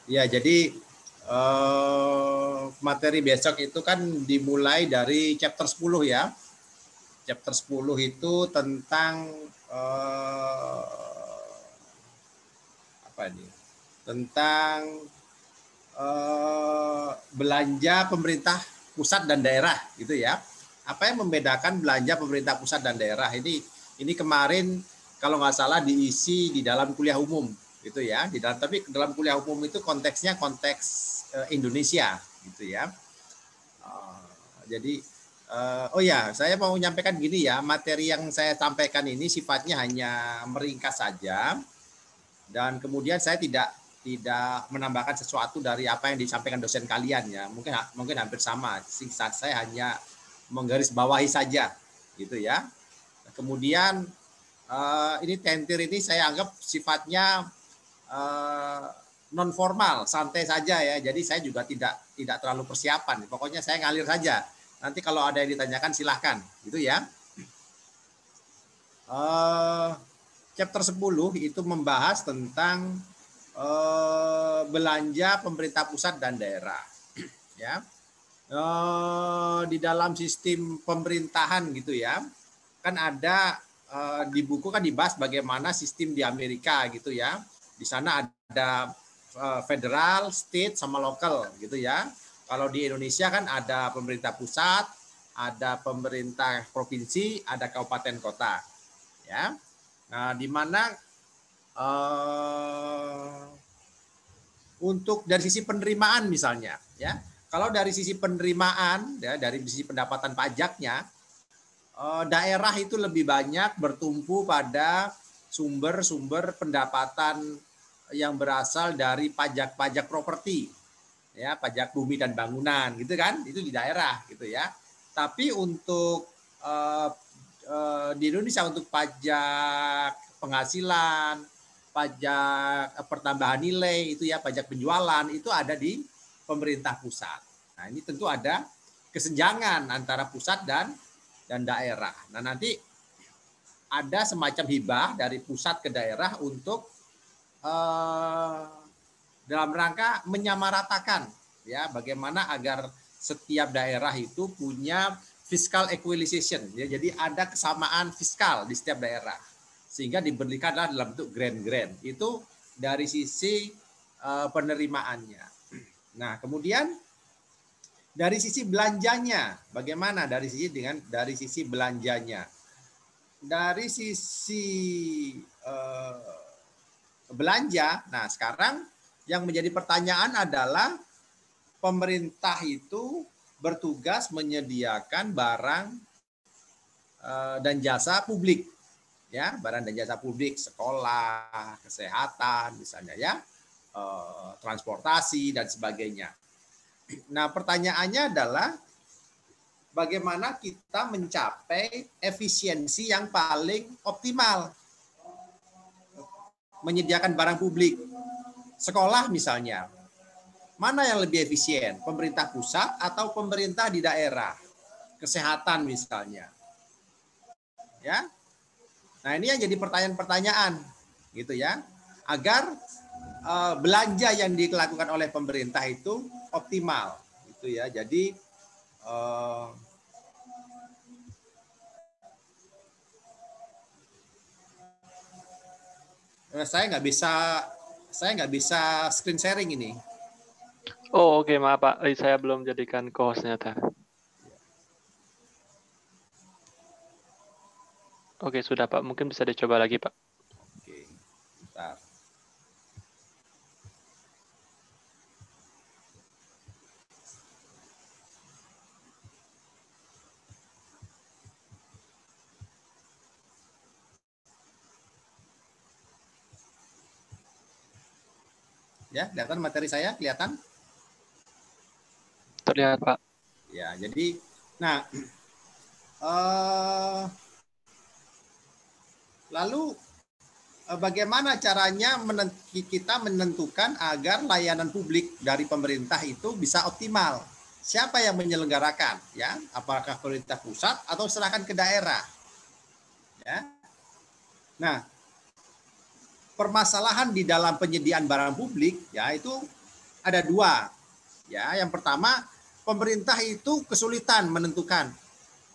Ya, jadi materi besok itu kan dimulai dari chapter 10 ya. Chapter 10 itu tentang apa ini? Tentang belanja pemerintah pusat dan daerah gitu ya. Apa yang membedakan belanja pemerintah pusat dan daerah ini kemarin kalau nggak salah diisi di dalam kuliah umum gitu ya. Tapi dalam kuliah umum itu konteksnya konteks Indonesia gitu ya. Jadi oh ya, saya mau menyampaikan gini ya, materi yang saya sampaikan ini sifatnya hanya meringkas saja dan kemudian saya tidak menambahkan sesuatu dari apa yang disampaikan dosen kalian ya. Mungkin hampir sama. Saya hanya menggarisbawahi saja gitu ya. Kemudian ini tentir ini saya anggap sifatnya non formal, santai saja ya. Jadi saya juga tidak terlalu persiapan. Pokoknya saya ngalir saja. Nanti kalau ada yang ditanyakan silahkan gitu ya. Chapter 10 itu membahas tentang belanja pemerintah pusat dan daerah ya. Di dalam sistem pemerintahan gitu ya, kan ada di buku kan dibahas bagaimana sistem di Amerika gitu ya. Di sana ada federal, state sama lokal gitu ya. Kalau di Indonesia kan ada pemerintah pusat, ada pemerintah provinsi, ada kabupaten kota ya. Nah, di mana untuk dari sisi penerimaan misalnya ya, kalau dari sisi penerimaan ya, dari sisi pendapatan pajaknya, daerah itu lebih banyak bertumpu pada sumber-sumber pendapatan yang berasal dari pajak-pajak properti ya, pajak bumi dan bangunan gitu kan, itu di daerah gitu ya. Tapi untuk di Indonesia untuk pajak penghasilan, pajak pertambahan nilai itu ya, pajak penjualan itu ada di pemerintah pusat. Nah, ini tentu ada kesenjangan antara pusat dan daerah. Nah, nanti ada semacam hibah dari pusat ke daerah untuk dalam rangka menyamaratakan ya, bagaimana agar setiap daerah itu punya fiscal equalization ya, jadi ada kesamaan fiskal di setiap daerah sehingga diberikanlah dalam bentuk grant itu dari sisi penerimaannya. Nah, kemudian dari sisi belanjanya bagaimana, dari sisi belanjanya, dari sisi belanja. Nah, sekarang yang menjadi pertanyaan adalah pemerintah itu bertugas menyediakan barang dan jasa publik ya, barang dan jasa publik, sekolah, kesehatan misalnya ya, transportasi dan sebagainya. Nah, pertanyaannya adalah bagaimana kita mencapai efisiensi yang paling optimal menyediakan barang publik. Sekolah misalnya, mana yang lebih efisien, pemerintah pusat atau pemerintah di daerah? Kesehatan misalnya. Ya. Nah, ini yang jadi pertanyaan-pertanyaan gitu ya, agar belanja yang dilakukan oleh pemerintah itu optimal gitu ya. Jadi saya nggak bisa screen sharing ini. Oh, oke, maaf Pak, saya belum jadikan co-host ternyata. Oke, sudah Pak, mungkin bisa dicoba lagi Pak. Oke, bentar. Ya, kelihatan materi saya, kelihatan? Terlihat Pak. Ya, jadi, nah, lalu bagaimana caranya kita menentukan agar layanan publik dari pemerintah itu bisa optimal? Siapa yang menyelenggarakan? Ya, apakah pemerintah pusat atau serahkan ke daerah? Ya. Nah, permasalahan di dalam penyediaan barang publik ya itu ada dua. Ya, yang pertama pemerintah itu kesulitan menentukan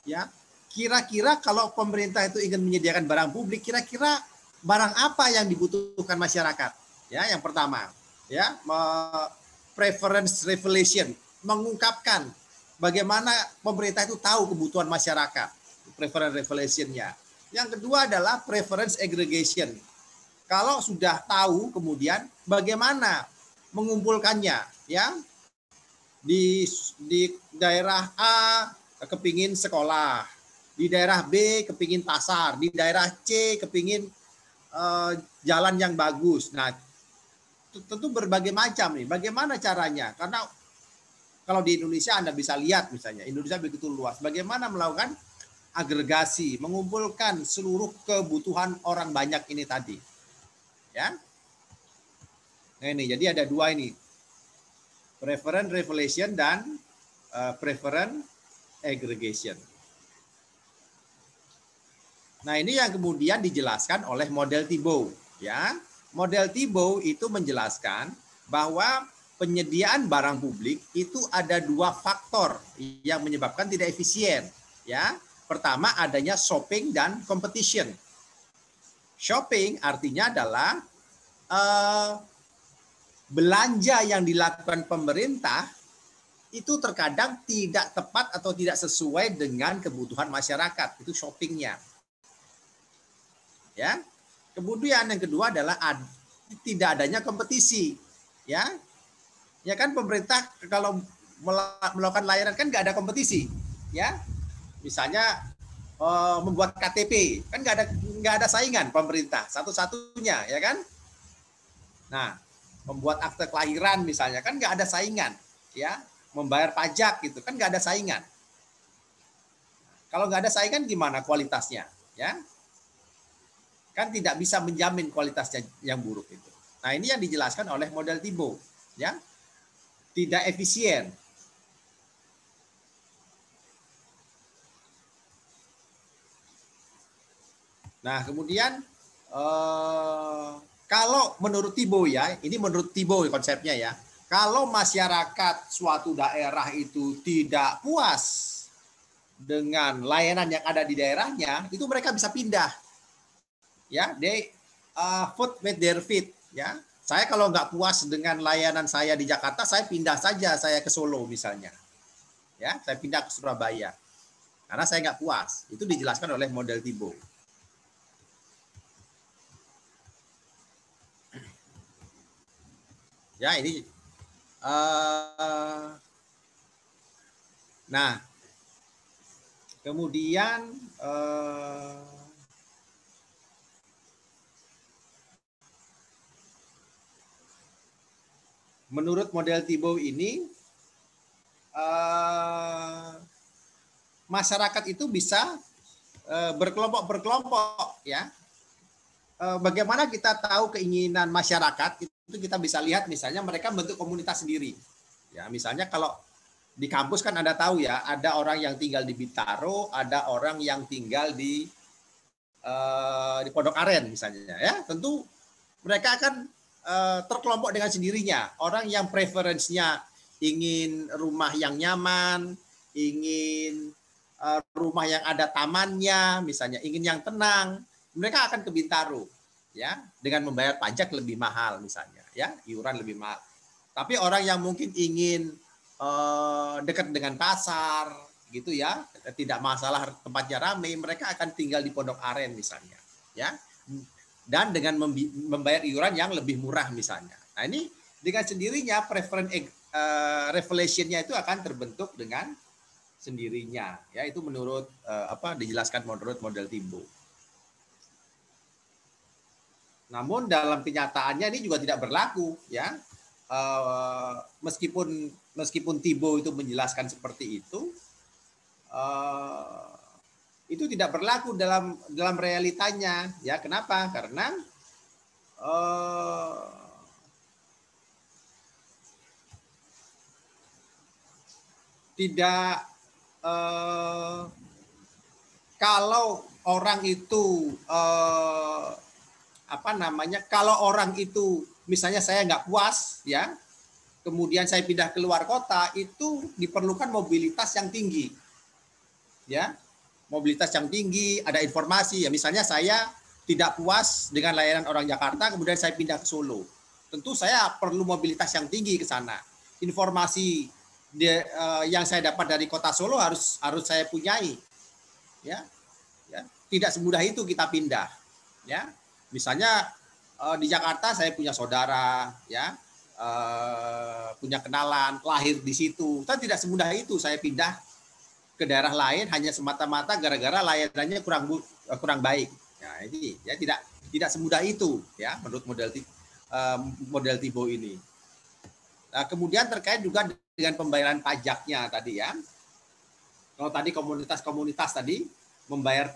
ya. Kira-kira kalau pemerintah itu ingin menyediakan barang publik, kira-kira barang apa yang dibutuhkan masyarakat? Ya, yang pertama, ya, preference revelation, mengungkapkan bagaimana pemerintah itu tahu kebutuhan masyarakat, preference revelation-nya. Yang kedua adalah preference aggregation. Kalau sudah tahu, kemudian bagaimana mengumpulkannya, ya? Di daerah A kepingin sekolah, di daerah B kepingin pasar, di daerah C kepingin jalan yang bagus. Nah, tentu berbagai macam nih. Bagaimana caranya? Karena kalau di Indonesia Anda bisa lihat misalnya, Indonesia begitu luas. Bagaimana melakukan agregasi, mengumpulkan seluruh kebutuhan orang banyak ini tadi. Ya. Nah ini, jadi ada dua ini. Preference revelation dan preference aggregation. Nah, ini yang kemudian dijelaskan oleh model Thibault, ya. Model Thibault itu menjelaskan bahwa penyediaan barang publik itu ada dua faktor yang menyebabkan tidak efisien, ya. Pertama adanya shopping dan competition. Shopping artinya adalah belanja yang dilakukan pemerintah itu terkadang tidak tepat atau tidak sesuai dengan kebutuhan masyarakat. Itu shoppingnya. Ya. Kemudian yang kedua adalah tidak adanya kompetisi. Ya. Ya kan pemerintah kalau melakukan layanan kan nggak ada kompetisi. Ya. Misalnya membuat KTP kan nggak ada saingan pemerintah satu-satunya, ya kan? Nah, membuat akte kelahiran misalnya kan nggak ada saingan, ya. Membayar pajak gitu kan nggak ada saingan. Kalau nggak ada saingan gimana kualitasnya, ya? Kan tidak bisa menjamin kualitasnya yang buruk itu. Nah ini yang dijelaskan oleh model Thibault, ya. Tidak efisien. Nah kemudian kalau menurut Thibault ya, ini menurut Thibault konsepnya ya. Kalau masyarakat suatu daerah itu tidak puas dengan layanan yang ada di daerahnya, itu mereka bisa pindah. Ya, they vote with their feet. Ya, saya kalau nggak puas dengan layanan saya di Jakarta, saya pindah saja saya ke Solo misalnya. Ya, saya pindah ke Surabaya karena saya nggak puas. Itu dijelaskan oleh model Thibault. Ya, ini nah, kemudian menurut model Thibault ini masyarakat itu bisa berkelompok-berkelompok, ya. Bagaimana kita tahu keinginan masyarakat itu kita bisa lihat misalnya mereka bentuk komunitas sendiri. Ya, misalnya kalau di kampus kan Anda tahu ya, ada orang yang tinggal di Bintaro, ada orang yang tinggal di Pondok Aren misalnya, ya. Tentu mereka akan terkelompok dengan sendirinya. Orang yang preferensinya ingin rumah yang nyaman, ingin rumah yang ada tamannya, misalnya ingin yang tenang, mereka akan ke Bintaro, ya, dengan membayar pajak lebih mahal misalnya, ya, iuran lebih mahal. Tapi orang yang mungkin ingin dekat dengan pasar, gitu ya, tidak masalah tempatnya ramai, mereka akan tinggal di Pondok Aren misalnya, ya, dan dengan membayar iuran yang lebih murah misalnya. Nah ini dengan sendirinya preference revelation-nya itu akan terbentuk dengan sendirinya, ya, itu menurut dijelaskan menurut model Thibault. Namun dalam kenyataannya ini juga tidak berlaku, ya. Meskipun Thibault itu menjelaskan seperti itu tidak berlaku dalam realitanya, ya. Kenapa? Karena tidak kalau orang itu kalau orang itu misalnya saya nggak puas, ya, kemudian saya pindah keluar kota, itu diperlukan mobilitas yang tinggi, ya, mobilitas yang tinggi, ada informasi, ya, misalnya saya tidak puas dengan layanan orang Jakarta, kemudian saya pindah ke Solo, tentu saya perlu mobilitas yang tinggi ke sana. Informasi yang saya dapat dari kota Solo harus saya punyai, ya, tidak semudah itu kita pindah, ya. Misalnya di Jakarta saya punya saudara, ya, punya kenalan, lahir di situ, kan tidak semudah itu saya pindah ke daerah lain hanya semata-mata gara-gara layanannya kurang baik. Nah, ini ya tidak semudah itu, ya, menurut model Tibo ini. Nah, kemudian terkait juga dengan pembayaran pajaknya tadi, ya. Kalau tadi komunitas-komunitas tadi membayar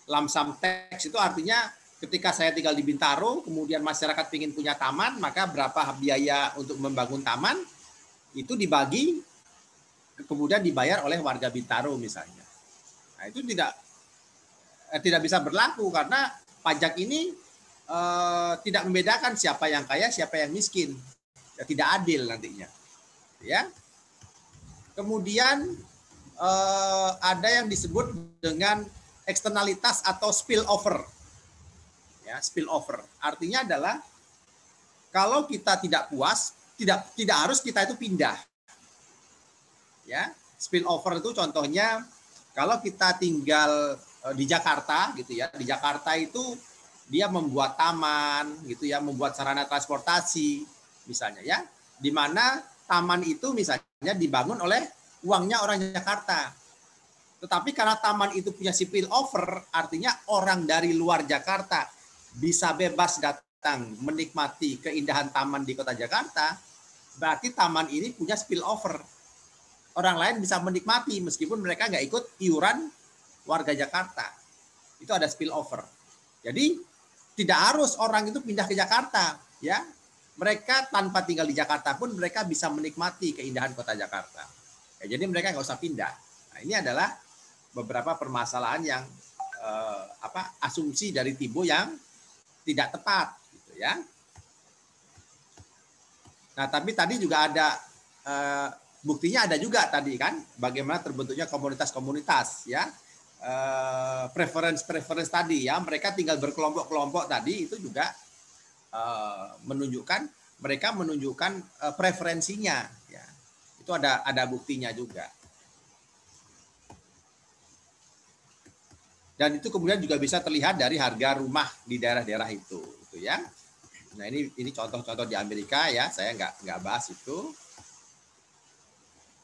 lamsam tax, itu artinya ketika saya tinggal di Bintaro, kemudian masyarakat ingin punya taman, maka berapa biaya untuk membangun taman itu dibagi, kemudian dibayar oleh warga Bintaro misalnya. Nah, itu tidak bisa berlaku karena pajak ini tidak membedakan siapa yang kaya, siapa yang miskin. Ya, tidak adil nantinya. Ya. Kemudian ada yang disebut dengan eksternalitas atau spillover. Ya, spillover. Artinya adalah kalau kita tidak puas, tidak harus kita itu pindah. Ya, spillover itu contohnya kalau kita tinggal di Jakarta gitu ya. Di Jakarta itu dia membuat taman gitu ya, membuat sarana transportasi misalnya, ya. Di mana taman itu misalnya dibangun oleh uangnya orang Jakarta. Tetapi karena taman itu punya spillover, artinya orang dari luar Jakarta bisa bebas datang menikmati keindahan taman di kota Jakarta, berarti taman ini punya spillover. Orang lain bisa menikmati meskipun mereka nggak ikut iuran warga Jakarta. Itu ada spillover. Jadi tidak harus orang itu pindah ke Jakarta, ya. Mereka tanpa tinggal di Jakarta pun mereka bisa menikmati keindahan kota Jakarta. Ya, jadi mereka nggak usah pindah. Nah, ini adalah beberapa permasalahan yang asumsi dari Tibo yang tidak tepat, gitu ya. Nah, tapi tadi juga ada buktinya ada juga tadi kan, bagaimana terbentuknya komunitas-komunitas, ya, preference tadi, ya, mereka tinggal berkelompok-kelompok tadi itu juga mereka menunjukkan preferensinya, ya, itu ada buktinya juga. Dan itu kemudian juga bisa terlihat dari harga rumah di daerah-daerah itu, gitu ya. Nah, ini contoh-contoh di Amerika, ya, saya nggak bahas itu.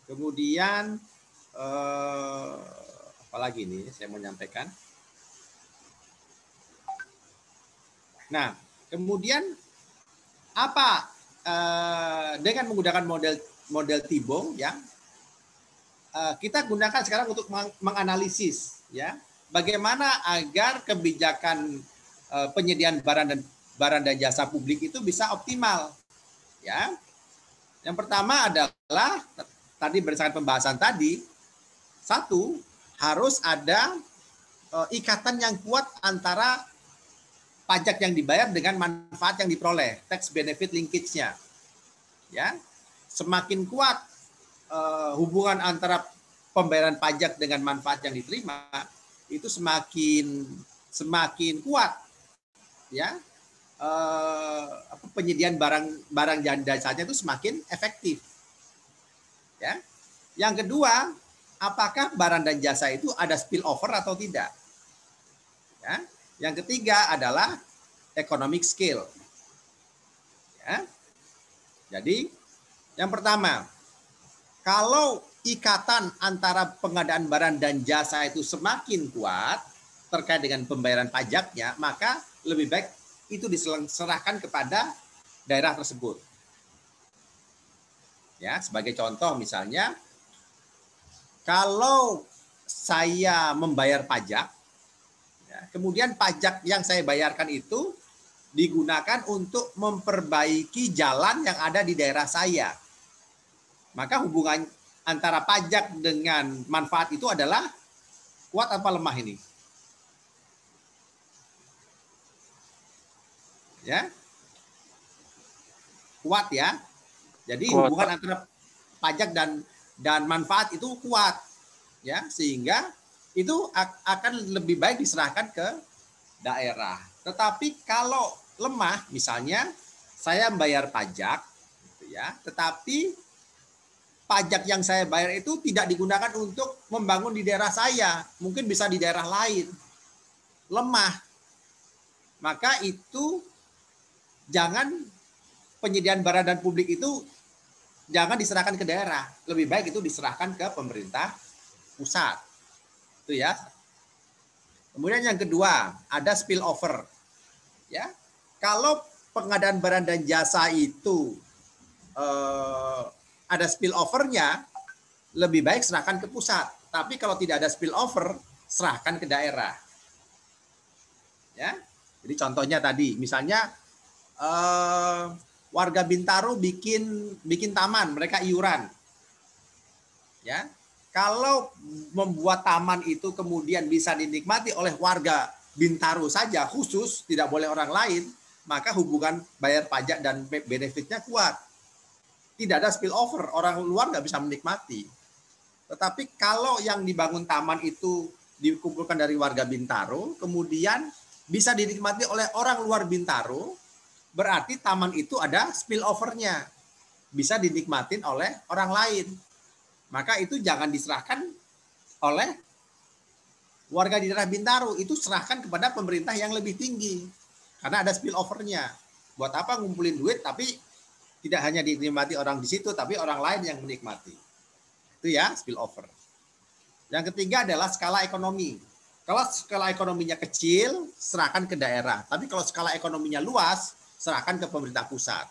Kemudian apalagi nih saya mau nyampaikan. Nah, kemudian apa dengan menggunakan model Tibo, ya, kita gunakan sekarang untuk menganalisis, ya, bagaimana agar kebijakan penyediaan barang dan jasa publik itu bisa optimal, ya. Yang pertama adalah tadi berdasarkan pembahasan tadi, satu, harus ada ikatan yang kuat antara pajak yang dibayar dengan manfaat yang diperoleh, tax benefit linkage-nya. Ya. Semakin kuat hubungan antara pembayaran pajak dengan manfaat yang diterima, itu semakin kuat, ya, penyediaan barang dan jasanya itu semakin efektif, ya. Yang kedua, apakah barang dan jasa itu ada spillover atau tidak, ya. Yang ketiga adalah economic scale, ya. Jadi yang pertama, kalau ikatan antara pengadaan barang dan jasa itu semakin kuat terkait dengan pembayaran pajaknya, maka lebih baik itu diserahkan kepada daerah tersebut. Ya, sebagai contoh misalnya, kalau saya membayar pajak, ya, kemudian pajak yang saya bayarkan itu digunakan untuk memperbaiki jalan yang ada di daerah saya, maka hubungan antara pajak dengan manfaat itu adalah kuat apa lemah ini? Ya. Kuat ya. Jadi Kuat, hubungan Pak. antara pajak dan manfaat itu kuat. Ya, sehingga itu akan lebih baik diserahkan ke daerah. Tetapi kalau lemah, misalnya saya membayar pajak, gitu ya, tetapi pajak yang saya bayar itu tidak digunakan untuk membangun di daerah saya, mungkin bisa di daerah lain, lemah, maka itu jangan penyediaan barang dan publik itu jangan diserahkan ke daerah, lebih baik itu diserahkan ke pemerintah pusat, itu ya. Kemudian yang kedua ada spillover, ya. Kalau pengadaan barang dan jasa itu ada spillovernya, lebih baik serahkan ke pusat. Tapi kalau tidak ada spillover, serahkan ke daerah. Ya, jadi contohnya tadi, misalnya warga Bintaro bikin taman, mereka iuran. Ya, kalau membuat taman itu kemudian bisa dinikmati oleh warga Bintaro saja khusus, tidak boleh orang lain, maka hubungan bayar pajak dan benefitnya kuat. Tidak ada spillover, orang luar nggak bisa menikmati. Tetapi kalau yang dibangun taman itu dikumpulkan dari warga Bintaro, kemudian bisa dinikmati oleh orang luar Bintaro, berarti taman itu ada spillover-nya, bisa dinikmatin oleh orang lain. Maka itu jangan diserahkan oleh warga di daerah Bintaro, itu serahkan kepada pemerintah yang lebih tinggi, karena ada spillover-nya. Buat apa ngumpulin duit tapi tidak hanya dinikmati orang di situ, tapi orang lain yang menikmati. Itu ya, spillover. Yang ketiga adalah skala ekonomi. Kalau skala ekonominya kecil, serahkan ke daerah. Tapi kalau skala ekonominya luas, serahkan ke pemerintah pusat.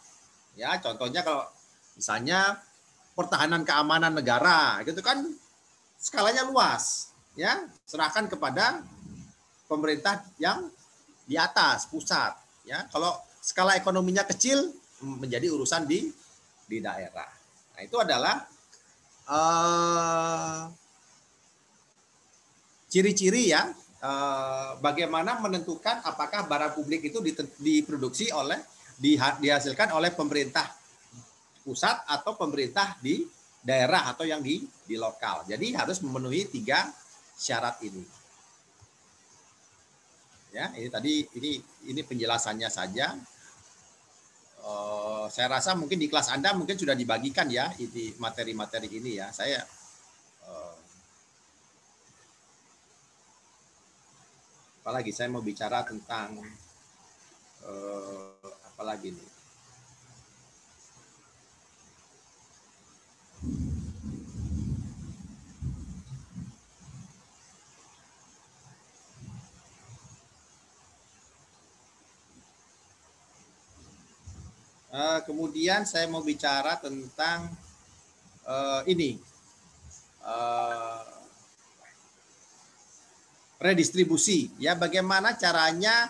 Ya, contohnya kalau misalnya pertahanan keamanan negara, gitu kan skalanya luas, ya, serahkan kepada pemerintah yang di atas, pusat. Ya, kalau skala ekonominya kecil, menjadi urusan di daerah. Nah, itu adalah ciri-ciri ya, bagaimana menentukan apakah barang publik itu diproduksi oleh dihasilkan oleh pemerintah pusat atau pemerintah di daerah atau yang di lokal. Jadi harus memenuhi 3 syarat ini. Ya, ini tadi ini penjelasannya saja. Saya rasa mungkin di kelas Anda mungkin sudah dibagikan ya ini materi-materi ini ya. Saya apalagi saya mau bicara tentang apalagi nih. Kemudian saya mau bicara tentang ini redistribusi ya, bagaimana caranya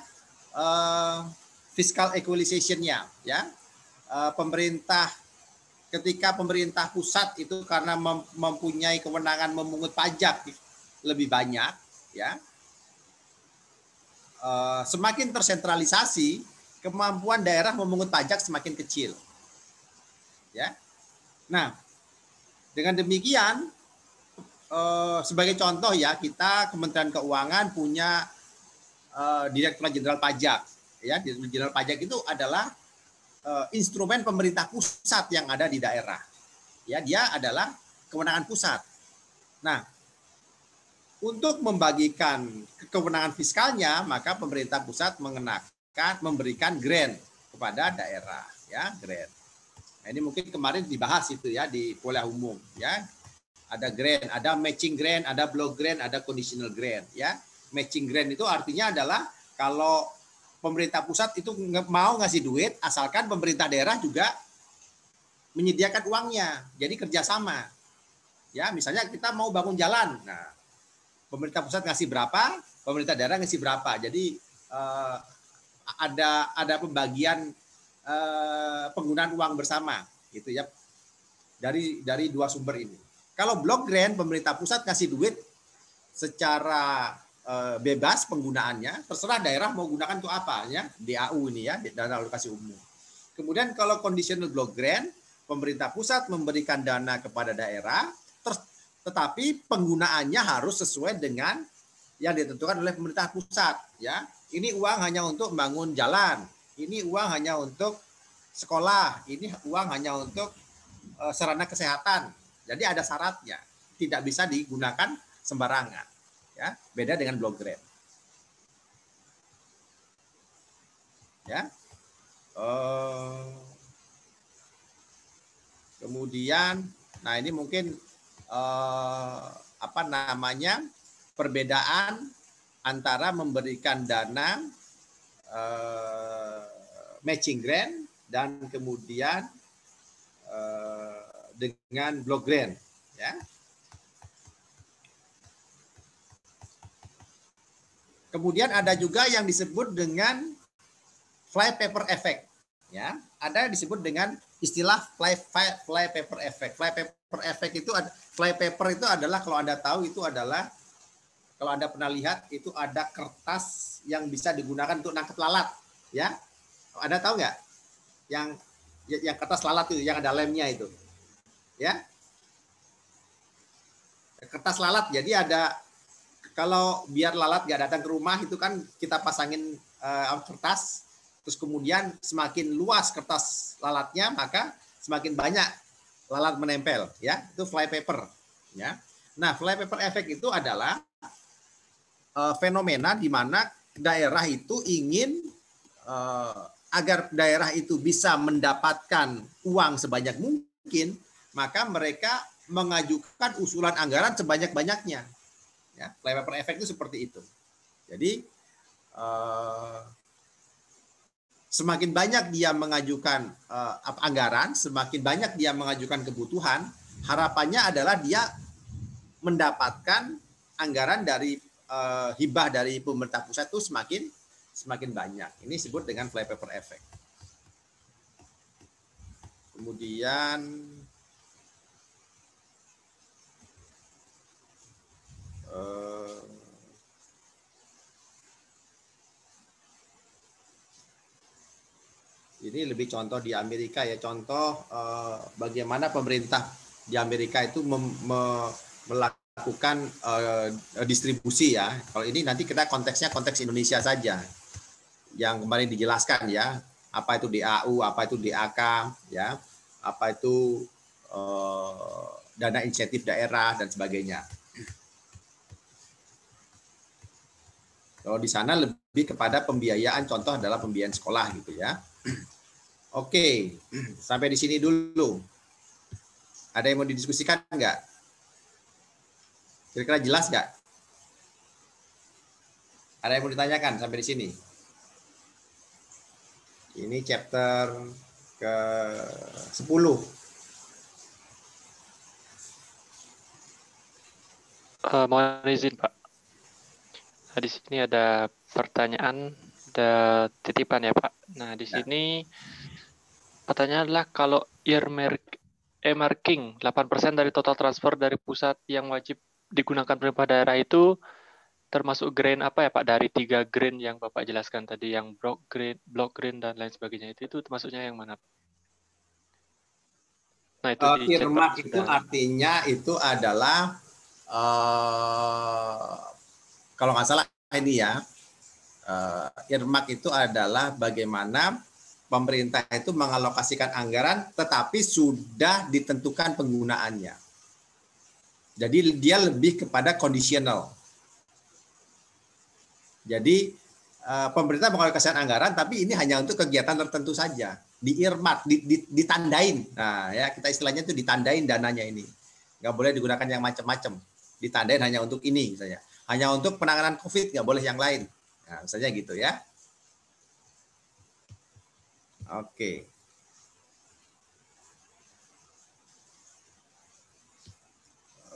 fiscal equalization-nya ya. Pemerintah ketika pemerintah pusat itu karena mempunyai kewenangan memungut pajak lebih banyak ya, semakin tersentralisasi, kemampuan daerah memungut pajak semakin kecil. Ya. Nah, dengan demikian sebagai contoh ya, kita Kementerian Keuangan punya Direktorat Jenderal Pajak. Ya, Direktorat Jenderal Pajak itu adalah instrumen pemerintah pusat yang ada di daerah. Ya, dia adalah kewenangan pusat. Nah, untuk membagikan kewenangan fiskalnya, maka pemerintah pusat memberikan grant kepada daerah, ya, grant. Nah, ini mungkin kemarin dibahas itu ya di kuliah umum, ya. Ada grant, ada matching grant, ada block grant, ada conditional grant, ya. Matching grant itu artinya adalah kalau pemerintah pusat itu mau ngasih duit, asalkan pemerintah daerah juga menyediakan uangnya. Jadi kerjasama. Ya, misalnya kita mau bangun jalan, nah pemerintah pusat ngasih berapa, pemerintah daerah ngasih berapa. Jadi ada pembagian penggunaan uang bersama, gitu ya, dari 2 sumber ini. Kalau block grant, pemerintah pusat ngasih duit secara bebas penggunaannya, terserah daerah mau gunakan untuk apa ya, DAU ini ya, dana alokasi umum. Kemudian kalau conditional block grant, pemerintah pusat memberikan dana kepada daerah, tetapi penggunaannya harus sesuai dengan yang ditentukan oleh pemerintah pusat ya. Ini uang hanya untuk membangun jalan, ini uang hanya untuk sekolah, ini uang hanya untuk sarana kesehatan. Jadi ada syaratnya, tidak bisa digunakan sembarangan. Ya, beda dengan block grant. Ya. Kemudian, nah ini mungkin apa namanya perbedaan antara memberikan dana matching grant dan kemudian dengan block grant, ya. Kemudian ada juga yang disebut dengan flypaper effect, ya. Ada yang disebut dengan istilah flypaper effect. Flypaper effect itu, flypaper itu adalah, kalau Anda tahu itu adalah, kalau Anda pernah lihat itu ada kertas yang bisa digunakan untuk nangkep lalat, ya. Anda tahu nggak? Yang kertas lalat itu, yang ada lemnya itu, ya. Kertas lalat, jadi ada, kalau biar lalat nggak datang ke rumah itu kan kita pasangin kertas, terus kemudian semakin luas kertas lalatnya maka semakin banyak lalat menempel, ya. Itu flypaper, ya. Nah, flypaper effect itu adalah fenomena di mana daerah itu ingin agar daerah itu bisa mendapatkan uang sebanyak mungkin, maka mereka mengajukan usulan anggaran sebanyak-banyaknya. Ya, flypaper effect itu seperti itu. Jadi semakin banyak dia mengajukan anggaran, semakin banyak dia mengajukan kebutuhan, harapannya adalah dia mendapatkan anggaran dari hibah dari pemerintah pusat itu semakin banyak. Ini disebut dengan flypaper effect. Kemudian ini lebih contoh di Amerika ya, contoh bagaimana pemerintah di Amerika itu melakukan distribusi ya. Kalau ini nanti kita konteksnya konteks Indonesia saja, yang kemarin dijelaskan ya, apa itu DAU, apa itu DAK, ya, apa itu dana insentif daerah dan sebagainya. Kalau di sana lebih kepada pembiayaan, contoh adalah pembiayaan sekolah gitu ya. Oke, sampai di sini dulu. Ada yang mau didiskusikan nggak? Kira-kira jelas nggak? Ada yang mau ditanyakan sampai di sini? Ini chapter ke-10. Mohon izin, Pak. Nah, di sini ada pertanyaan, ada titipan ya, Pak. Nah, di sini pertanyaan adalah kalau earmarking 8% dari total transfer dari pusat yang wajib digunakan pemerintah daerah itu termasuk grant apa ya Pak, dari 3 grant yang Bapak jelaskan tadi, yang block grant dan lain sebagainya, itu termasuknya yang mana Pak? Nah, itu earmark itu artinya itu adalah kalau nggak salah ini ya, earmark itu adalah bagaimana pemerintah itu mengalokasikan anggaran tetapi sudah ditentukan penggunaannya. Jadi dia lebih kepada conditional. Jadi pemerintah mengalokasikan anggaran tapi ini hanya untuk kegiatan tertentu saja. Di earmark, ditandain. Nah, ya kita istilahnya itu ditandain dananya ini. Nggak boleh digunakan yang macam-macam. Ditandain hanya untuk ini misalnya. Hanya untuk penanganan COVID, nggak boleh yang lain. Nah, misalnya gitu ya. Oke.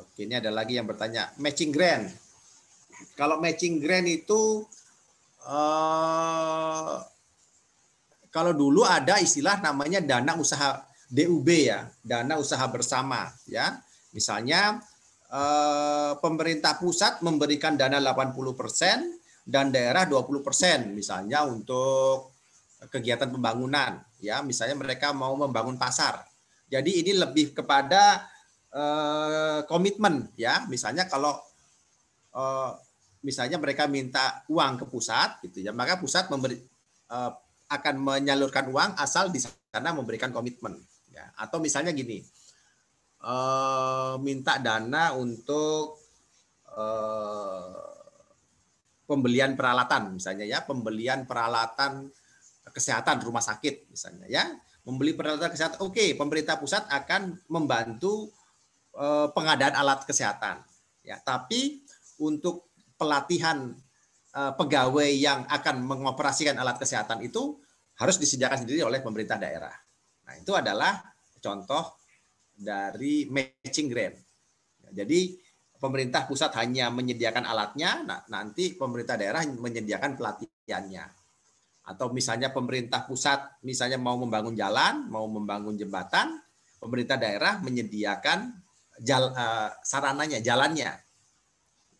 Oke, ini ada lagi yang bertanya. Matching grant. Kalau matching grant itu kalau dulu ada istilah namanya dana usaha DUB ya, dana usaha bersama ya. Misalnya pemerintah pusat memberikan dana 80% dan daerah 20%, misalnya untuk kegiatan pembangunan, ya misalnya mereka mau membangun pasar. Jadi ini lebih kepada komitmen, ya misalnya kalau misalnya mereka minta uang ke pusat, gitu ya, maka pusat akan menyalurkan uang asal di sana memberikan komitmen. Ya. Atau misalnya gini, minta dana untuk pembelian peralatan, misalnya ya, pembelian peralatan kesehatan rumah sakit, misalnya ya, membeli peralatan kesehatan. Oke, pemerintah pusat akan membantu pengadaan alat kesehatan. Ya, tapi untuk pelatihan pegawai yang akan mengoperasikan alat kesehatan itu harus disediakan sendiri oleh pemerintah daerah. Nah, itu adalah contoh dari matching grant. Jadi pemerintah pusat hanya menyediakan alatnya, nanti pemerintah daerah menyediakan pelatihannya. Atau misalnya pemerintah pusat misalnya mau membangun jalan, mau membangun jembatan, pemerintah daerah menyediakan sarananya, jalannya.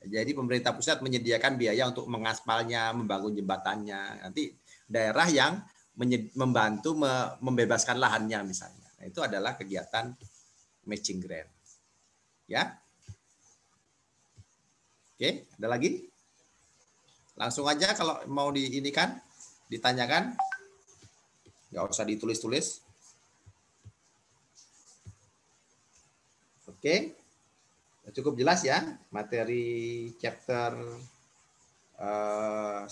Jadi pemerintah pusat menyediakan biaya untuk mengaspalnya, membangun jembatannya. Nanti daerah yang membantu membebaskan lahannya misalnya. Nah, itu adalah kegiatan matching grant. Ya. Oke, ada lagi? Langsung aja kalau mau diinikan, ditanyakan. Nggak usah ditulis-tulis. Oke. Cukup jelas ya materi chapter 10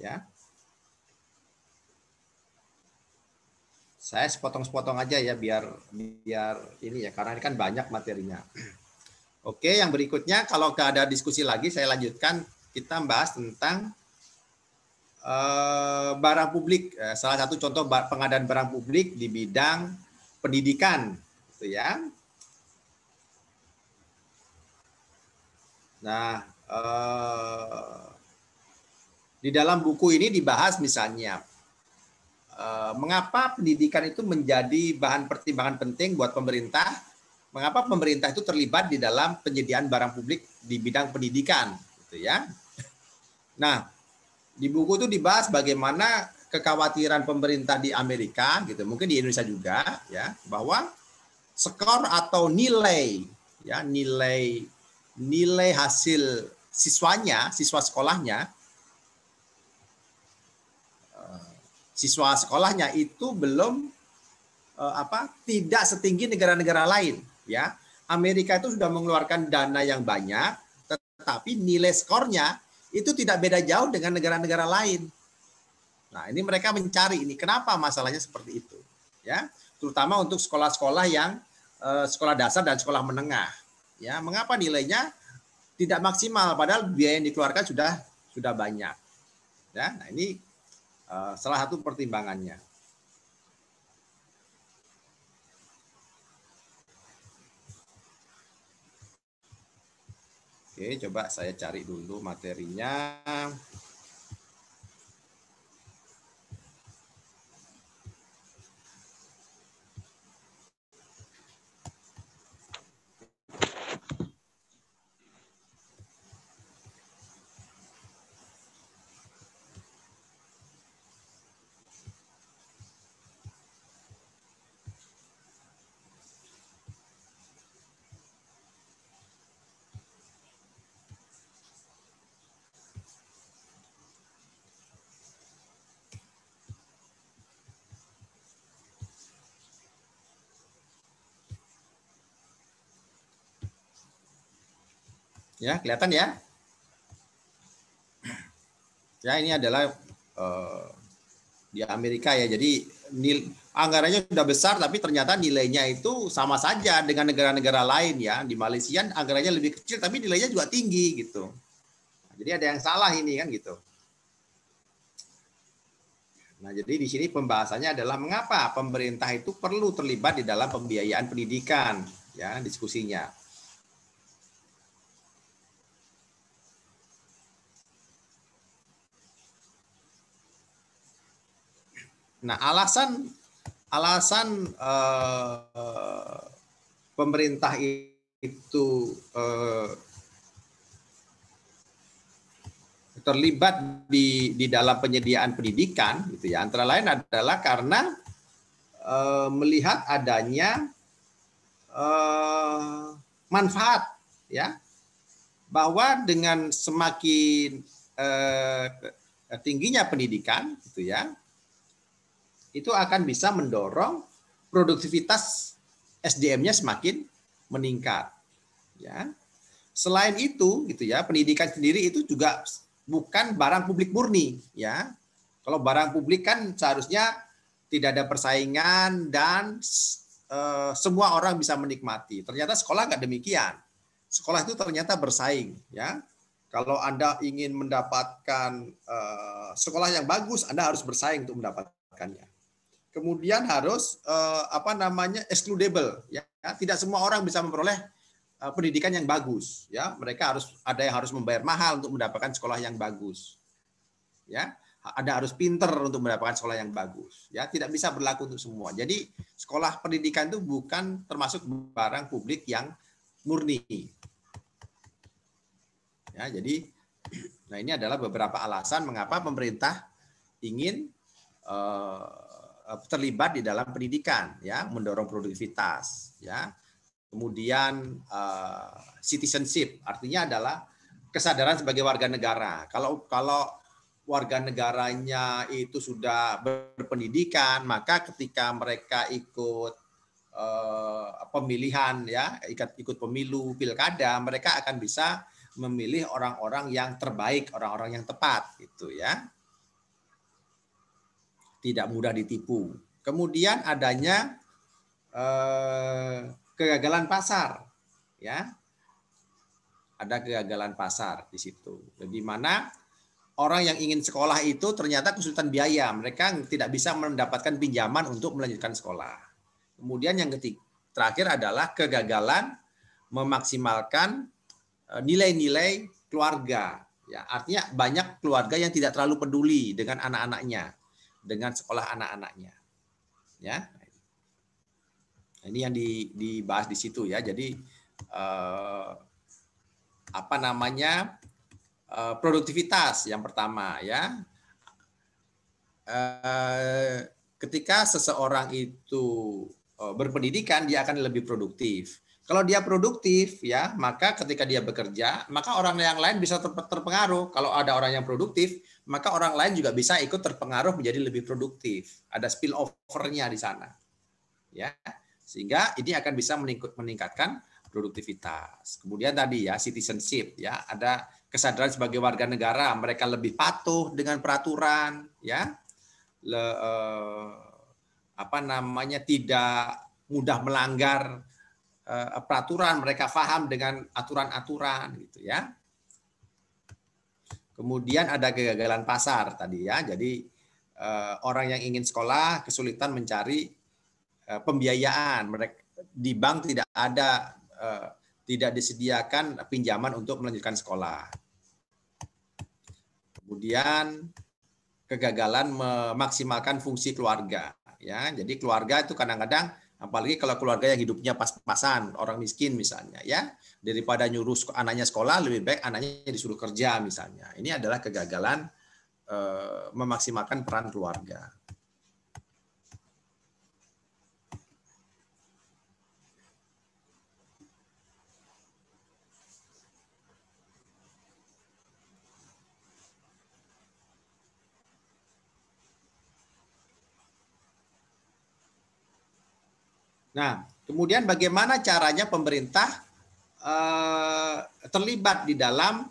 ya. Saya sepotong-sepotong aja ya biar ini ya, karena ini kan banyak materinya. Oke, yang berikutnya kalau nggak ada diskusi lagi saya lanjutkan, kita bahas tentang barang publik. Salah satu contoh pengadaan barang publik di bidang pendidikan, gitu ya. Nah, di dalam buku ini dibahas misalnya mengapa pendidikan itu menjadi bahan pertimbangan penting buat pemerintah, mengapa pemerintah itu terlibat di dalam penyediaan barang publik di bidang pendidikan, gitu ya. Nah, di buku itu dibahas bagaimana kekhawatiran pemerintah di Amerika, gitu, mungkin di Indonesia juga, ya, bahwa skor atau nilai, ya, nilai hasil siswanya, siswa sekolahnya itu belum tidak setinggi negara-negara lain, ya. Amerika itu sudah mengeluarkan dana yang banyak, tetapi nilai skornya itu tidak beda jauh dengan negara-negara lain. Nah, ini mereka mencari ini kenapa masalahnya seperti itu, ya. Terutama untuk sekolah-sekolah yang sekolah dasar dan sekolah menengah, ya. Mengapa nilainya tidak maksimal padahal biaya yang dikeluarkan sudah banyak, ya. Nah, ini salah satu pertimbangannya. Oke, coba saya cari dulu materinya. Ya, kelihatan ya? Ya, ini adalah di Amerika ya. Jadi anggarannya sudah besar tapi ternyata nilainya itu sama saja dengan negara-negara lain ya. Di Malaysia anggarannya lebih kecil tapi nilainya juga tinggi gitu. Jadi ada yang salah ini kan gitu. Nah, jadi di sini pembahasannya adalah mengapa pemerintah itu perlu terlibat di dalam pembiayaan pendidikan, ya, diskusinya. Nah, alasan pemerintah itu terlibat di dalam penyediaan pendidikan, gitu ya, antara lain adalah karena melihat adanya manfaat, ya, bahwa dengan semakin tingginya pendidikan, gitu ya, itu akan bisa mendorong produktivitas SDM-nya semakin meningkat, ya. Selain itu, gitu ya, pendidikan sendiri itu juga bukan barang publik murni, ya. Kalau barang publik kan seharusnya tidak ada persaingan dan semua orang bisa menikmati. Ternyata sekolah nggak demikian. Sekolah itu ternyata bersaing, ya. Kalau Anda ingin mendapatkan sekolah yang bagus, Anda harus bersaing untuk mendapatkannya. Kemudian harus excludable, ya. Tidak semua orang bisa memperoleh pendidikan yang bagus, ya. Mereka ada yang harus membayar mahal untuk mendapatkan sekolah yang bagus, ya. Ada harus pinter untuk mendapatkan sekolah yang bagus, ya. Tidak bisa berlaku untuk semua. Jadi sekolah pendidikan itu bukan termasuk barang publik yang murni, ya. Jadi, nah, ini adalah beberapa alasan mengapa pemerintah ingin terlibat di dalam pendidikan, ya, mendorong produktivitas, ya. Kemudian citizenship, artinya adalah kesadaran sebagai warga negara. Kalau warga negaranya itu sudah berpendidikan, maka ketika mereka ikut pemilihan, ya, ikut pemilu, pilkada, mereka akan bisa memilih orang-orang yang terbaik, orang-orang yang tepat, gitu, ya. Tidak mudah ditipu. Kemudian adanya kegagalan pasar, ya. Ada kegagalan pasar di situ. Di mana orang yang ingin sekolah itu ternyata kesulitan biaya, mereka tidak bisa mendapatkan pinjaman untuk melanjutkan sekolah. Kemudian yang terakhir adalah kegagalan memaksimalkan nilai-nilai keluarga, ya. Artinya banyak keluarga yang tidak terlalu peduli dengan anak-anaknya, dengan sekolah anak-anaknya, ya. Ini yang dibahas di situ, ya. Jadi produktivitas yang pertama, ya. Ketika seseorang itu berpendidikan, dia akan lebih produktif. Kalau dia produktif, ya, maka ketika dia bekerja, maka orang yang lain bisa terpengaruh. Kalau ada orang yang produktif, maka orang lain juga bisa ikut terpengaruh menjadi lebih produktif. Ada spillover-nya di sana, ya. Sehingga ini akan bisa meningkatkan produktivitas. Kemudian tadi, ya, citizenship, ya, ada kesadaran sebagai warga negara, mereka lebih patuh dengan peraturan, ya. Tidak mudah melanggar peraturan, mereka paham dengan aturan-aturan, gitu, ya. Kemudian ada kegagalan pasar tadi, ya. Jadi orang yang ingin sekolah kesulitan mencari pembiayaan. Mereka di bank tidak disediakan pinjaman untuk melanjutkan sekolah. Kemudian kegagalan memaksimalkan fungsi keluarga, ya. Jadi keluarga itu kadang-kadang, apalagi kalau keluarga yang hidupnya pas-pasan, orang miskin misalnya, ya, daripada nyuruh anaknya sekolah, lebih baik anaknya disuruh kerja misalnya. Ini adalah kegagalan memaksimalkan peran keluarga. Nah, kemudian bagaimana caranya pemerintah terlibat di dalam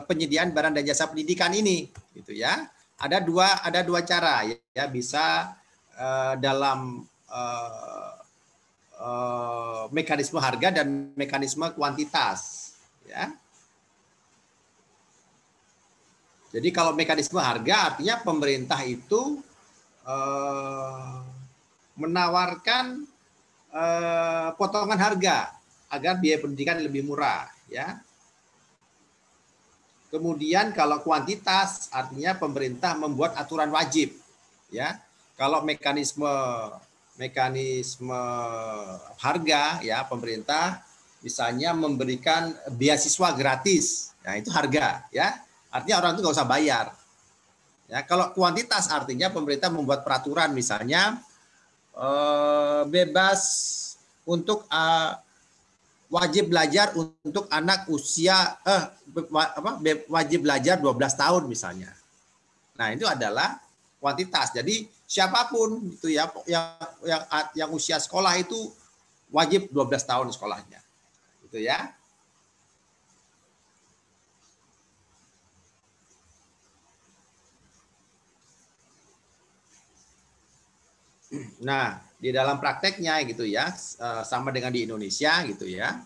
penyediaan barang dan jasa pendidikan ini, gitu, ya. Ada dua cara, ya, bisa dalam mekanisme harga dan mekanisme kuantitas, ya. Jadi kalau mekanisme harga artinya pemerintah itu menawarkan potongan harga agar biaya pendidikan lebih murah, ya. Kemudian kalau kuantitas artinya pemerintah membuat aturan wajib, ya. Kalau mekanisme mekanisme harga, ya, pemerintah misalnya memberikan beasiswa gratis, nah itu harga, ya, artinya orang itu nggak usah bayar. Ya, kalau kuantitas artinya pemerintah membuat peraturan misalnya bebas untuk wajib belajar untuk anak usia wajib belajar 12 tahun misalnya. Nah, itu adalah kuantitas. Jadi siapapun itu ya yang usia sekolah itu wajib 12 tahun sekolahnya. Gitu ya. Nah, di dalam prakteknya gitu ya, sama dengan di Indonesia gitu ya.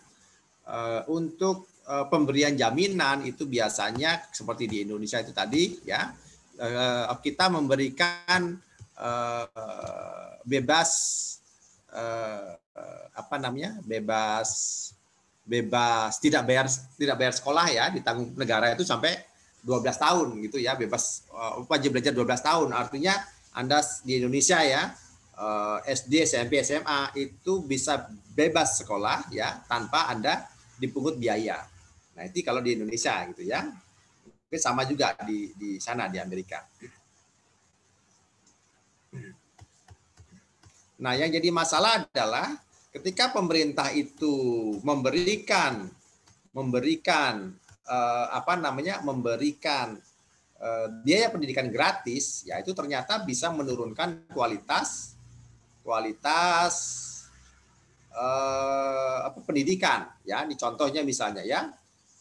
Untuk pemberian jaminan itu biasanya seperti di Indonesia itu tadi ya, kita memberikan bebas bebas tidak bayar sekolah ya, ditanggung negara itu sampai 12 tahun gitu ya, bebas wajib belajar 12 tahun. Artinya Anda di Indonesia ya, SD, SMP, SMA itu bisa bebas sekolah ya tanpa Anda dipungut biaya. Nah, itu kalau di Indonesia gitu ya. Mungkin sama juga di sana di Amerika. Nah, yang jadi masalah adalah ketika pemerintah itu memberikan biaya pendidikan gratis, ya itu ternyata bisa menurunkan kualitas pendidikan. Ya, ini contohnya misalnya ya,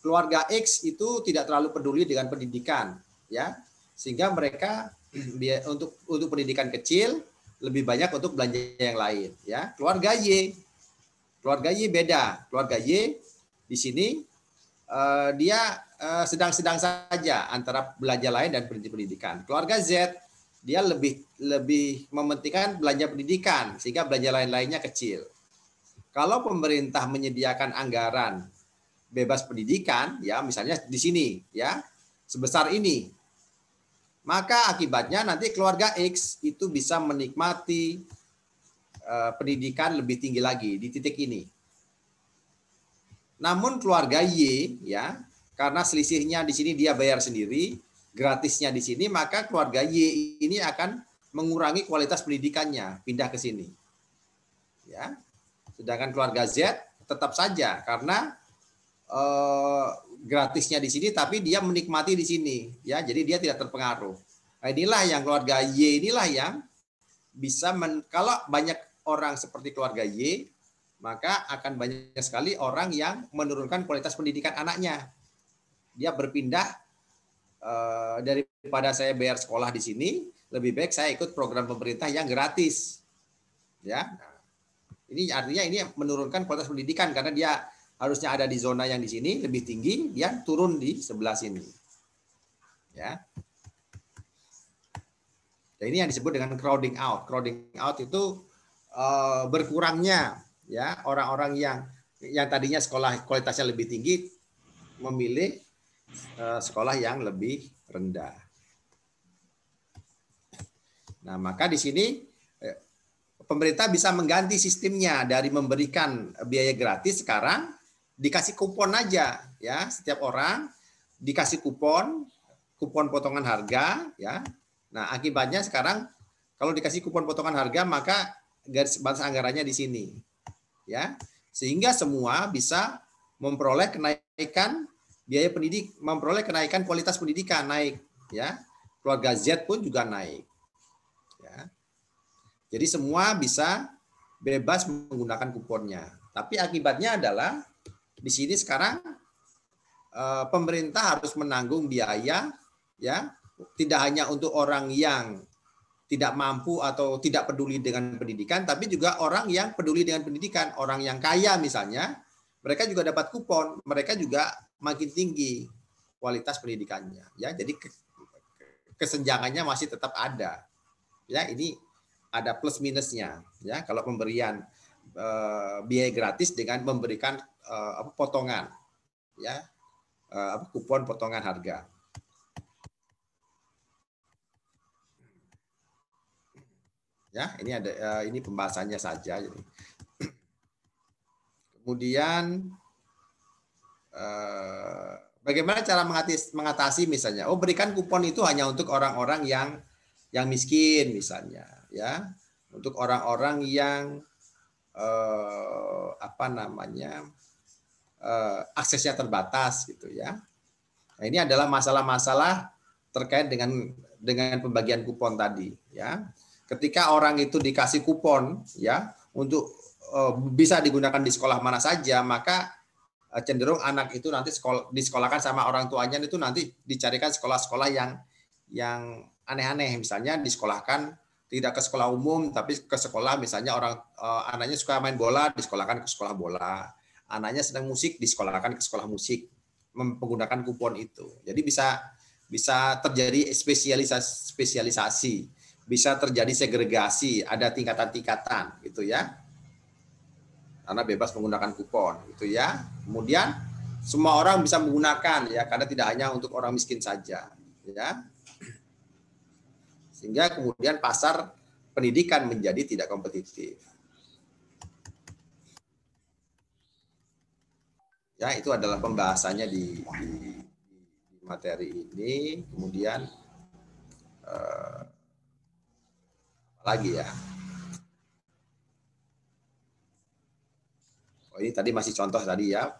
keluarga X itu tidak terlalu peduli dengan pendidikan, ya, sehingga mereka untuk pendidikan kecil lebih banyak untuk belanja yang lain. Ya, keluarga Y beda. Keluarga Y di sini dia sedang-sedang saja antara belanja lain dan pendidikan. Keluarga Z dia lebih mementingkan belanja pendidikan sehingga belanja lain-lainnya kecil. Kalau pemerintah menyediakan anggaran bebas pendidikan, ya misalnya di sini, ya sebesar ini, maka akibatnya nanti keluarga X itu bisa menikmati pendidikan lebih tinggi lagi di titik ini. Namun keluarga Y, ya karena selisihnya di sini dia bayar sendiri, gratisnya di sini, maka keluarga Y ini akan mengurangi kualitas pendidikannya, pindah ke sini. Ya. Sedangkan keluarga Z tetap saja karena gratisnya di sini, tapi dia menikmati di sini, ya. Jadi dia tidak terpengaruh. Nah, inilah yang keluarga Y inilah yang bisa kalau banyak orang seperti keluarga Y, maka akan banyak sekali orang yang menurunkan kualitas pendidikan anaknya. Dia berpindah daripada saya bayar sekolah di sini, lebih baik saya ikut program pemerintah yang gratis. Ya. Ini artinya ini menurunkan kualitas pendidikan karena dia harusnya ada di zona yang di sini lebih tinggi, dia turun di sebelah sini. Ya. Dan ini yang disebut dengan crowding out. Crowding out itu berkurangnya ya orang-orang yang tadinya sekolah kualitasnya lebih tinggi memilih sekolah yang lebih rendah. Nah, maka di sini pemerintah bisa mengganti sistemnya dari memberikan biaya gratis, sekarang dikasih kupon aja ya, setiap orang dikasih kupon potongan harga ya. Nah, akibatnya sekarang kalau dikasih kupon potongan harga maka garis batas anggarannya di sini ya, sehingga semua bisa memperoleh kenaikan biaya pendidik, memperoleh kenaikan kualitas pendidikan naik ya. Keluarga Z pun juga naik ya. Jadi semua bisa bebas menggunakan kuponnya. Tapi akibatnya adalah di sini sekarang pemerintah harus menanggung biaya ya, tidak hanya untuk orang yang tidak mampu atau tidak peduli dengan pendidikan, tapi juga orang yang peduli dengan pendidikan. Orang yang kaya misalnya, mereka juga dapat kupon, mereka juga makin tinggi kualitas pendidikannya. Ya, jadi kesenjangannya masih tetap ada. Ya, ini ada plus minusnya ya kalau pemberian biaya gratis dengan memberikan potongan ya, kupon potongan harga. Ya, ini pembahasannya saja. Kemudian bagaimana cara mengatasi misalnya? Oh, berikan kupon itu hanya untuk orang-orang yang miskin misalnya, ya, untuk orang-orang yang aksesnya terbatas gitu ya. Nah, ini adalah masalah-masalah terkait dengan pembagian kupon tadi ya. Ketika orang itu dikasih kupon ya untuk bisa digunakan di sekolah mana saja, maka cenderung anak itu nanti disekolahkan sama orang tuanya, itu nanti dicarikan sekolah-sekolah yang aneh-aneh, misalnya disekolahkan tidak ke sekolah umum tapi ke sekolah misalnya anaknya suka main bola, disekolahkan ke sekolah bola, anaknya sedang musik, disekolahkan ke sekolah musik menggunakan kupon itu. Jadi bisa terjadi spesialisasi, bisa terjadi segregasi, ada tingkatan-tingkatan gitu ya. Karena bebas menggunakan kupon gitu ya. Kemudian semua orang bisa menggunakan ya, karena tidak hanya untuk orang miskin saja ya. Sehingga kemudian pasar pendidikan menjadi tidak kompetitif. Ya, itu adalah pembahasannya di materi ini. Kemudian lagi ya. Oh, ini tadi masih contoh tadi ya.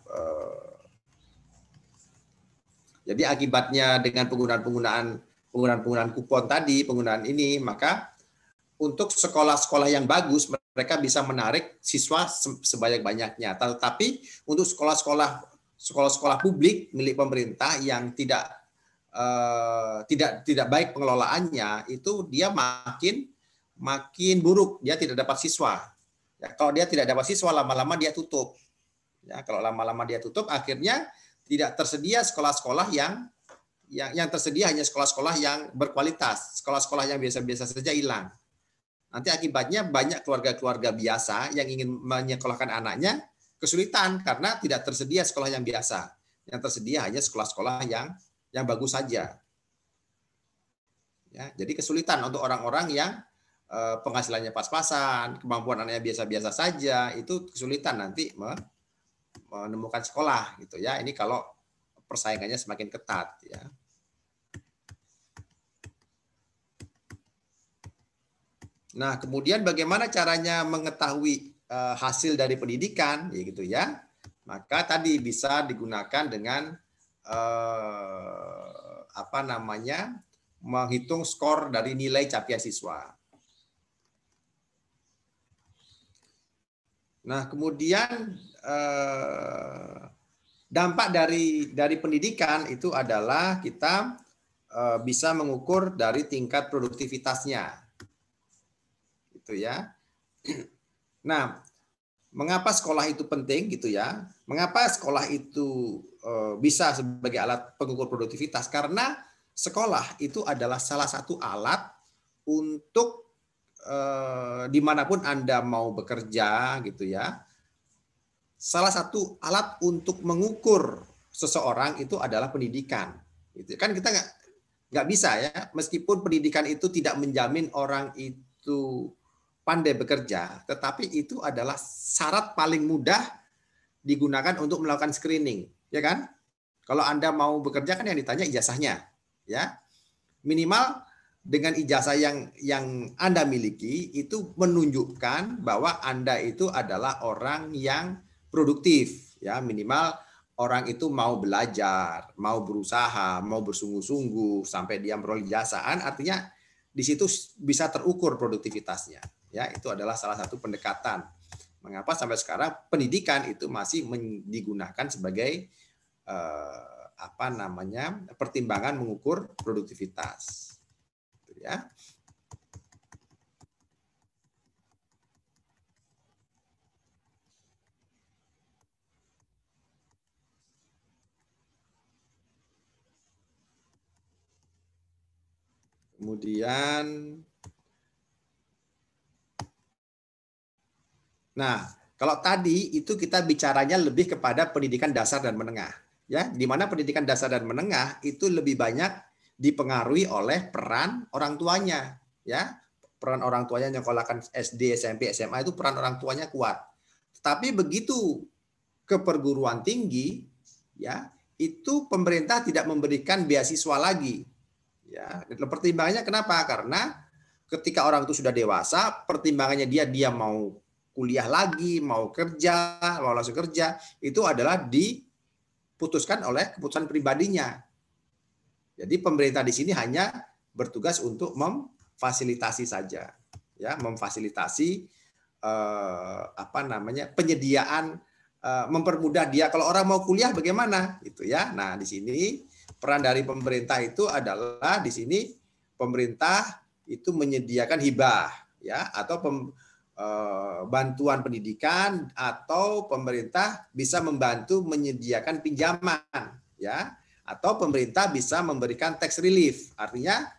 Jadi akibatnya dengan penggunaan kupon tadi, penggunaan ini, maka untuk sekolah-sekolah yang bagus mereka bisa menarik siswa sebanyak-banyaknya. Tetapi untuk sekolah-sekolah publik milik pemerintah yang tidak baik pengelolaannya, itu dia makin buruk, dia tidak dapat siswa. Ya, kalau dia tidak dapat siswa, lama-lama dia tutup. Ya, kalau lama-lama dia tutup, akhirnya tidak tersedia sekolah-sekolah yang tersedia hanya sekolah-sekolah yang berkualitas. Sekolah-sekolah yang biasa-biasa saja hilang. Nanti akibatnya banyak keluarga-keluarga biasa yang ingin menyekolahkan anaknya kesulitan karena tidak tersedia sekolah yang biasa. Yang tersedia hanya sekolah-sekolah yang bagus saja. Ya, jadi kesulitan untuk orang-orang yang penghasilannya pas-pasan, kemampuan anaknya biasa-biasa saja, itu kesulitan nanti menemukan sekolah gitu ya. Ini kalau persaingannya semakin ketat ya. Nah, kemudian bagaimana caranya mengetahui hasil dari pendidikan ya gitu ya. Maka tadi bisa digunakan dengan menghitung skor dari nilai capaian siswa. Nah, kemudian dampak dari pendidikan itu adalah kita bisa mengukur dari tingkat produktivitasnya, gitu ya. Nah, mengapa sekolah itu penting, gitu ya? Mengapa sekolah itu bisa sebagai alat pengukur produktivitas? Karena sekolah itu adalah salah satu alat untuk dimanapun Anda mau bekerja gitu ya, salah satu alat untuk mengukur seseorang itu adalah pendidikan. Gitu kan, kita nggak bisa ya, meskipun pendidikan itu tidak menjamin orang itu pandai bekerja, tetapi itu adalah syarat paling mudah digunakan untuk melakukan screening, ya kan? Kalau Anda mau bekerja kan yang ditanya ijazahnya, ya minimal dengan ijazah yang Anda miliki itu menunjukkan bahwa Anda itu adalah orang yang produktif, ya minimal orang itu mau belajar, mau berusaha, mau bersungguh-sungguh sampai dia memperoleh ijazah, artinya di situ bisa terukur produktivitasnya. Ya, itu adalah salah satu pendekatan. Mengapa sampai sekarang pendidikan itu masih digunakan sebagai pertimbangan mengukur produktivitas. Ya. Kemudian, nah kalau tadi itu kita bicaranya lebih kepada pendidikan dasar dan menengah, ya, di mana pendidikan dasar dan menengah itu lebih banyak dipengaruhi oleh peran orang tuanya, ya. peran orang tuanya nyekolahkan SD, SMP, SMA itu peran orang tuanya kuat. Tapi begitu ke perguruan tinggi, ya itu pemerintah tidak memberikan beasiswa lagi. Ya, pertimbangannya kenapa? Karena ketika orang itu sudah dewasa, pertimbangannya dia mau kuliah lagi, mau kerja, mau langsung kerja, itu adalah diputuskan oleh keputusan pribadinya. Jadi pemerintah di sini hanya bertugas untuk memfasilitasi saja, ya, memfasilitasi penyediaan, mempermudah dia. Kalau orang mau kuliah bagaimana, gitu ya. Nah, di sini peran dari pemerintah itu adalah di sini pemerintah itu menyediakan hibah, ya, atau bantuan pendidikan, atau pemerintah bisa membantu menyediakan pinjaman, ya. Atau pemerintah bisa memberikan tax relief. Artinya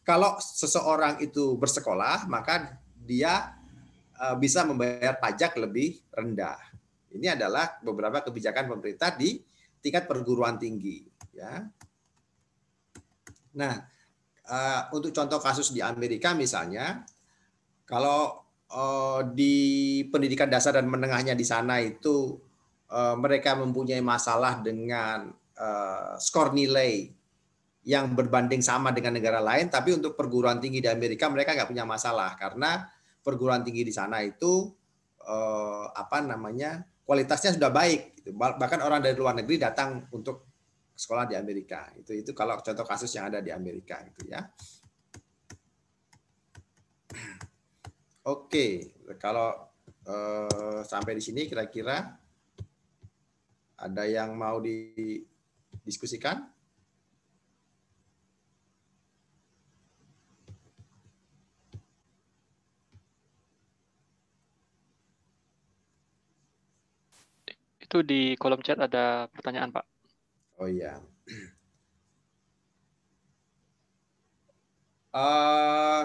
kalau seseorang itu bersekolah, maka dia bisa membayar pajak lebih rendah. Ini adalah beberapa kebijakan pemerintah di tingkat perguruan tinggi. Ya. Nah, untuk contoh kasus di Amerika misalnya, kalau di pendidikan dasar dan menengahnya di sana itu mereka mempunyai masalah dengan skor nilai yang berbanding sama dengan negara lain, tapi untuk perguruan tinggi di Amerika mereka nggak punya masalah karena perguruan tinggi di sana itu kualitasnya sudah baik. Bahkan orang dari luar negeri datang untuk sekolah di Amerika. Itu kalau contoh kasus yang ada di Amerika itu ya. Oke, kalau sampai di sini kira-kira ada yang mau didiskusikan? Itu di kolom chat ada pertanyaan, Pak. Oh iya.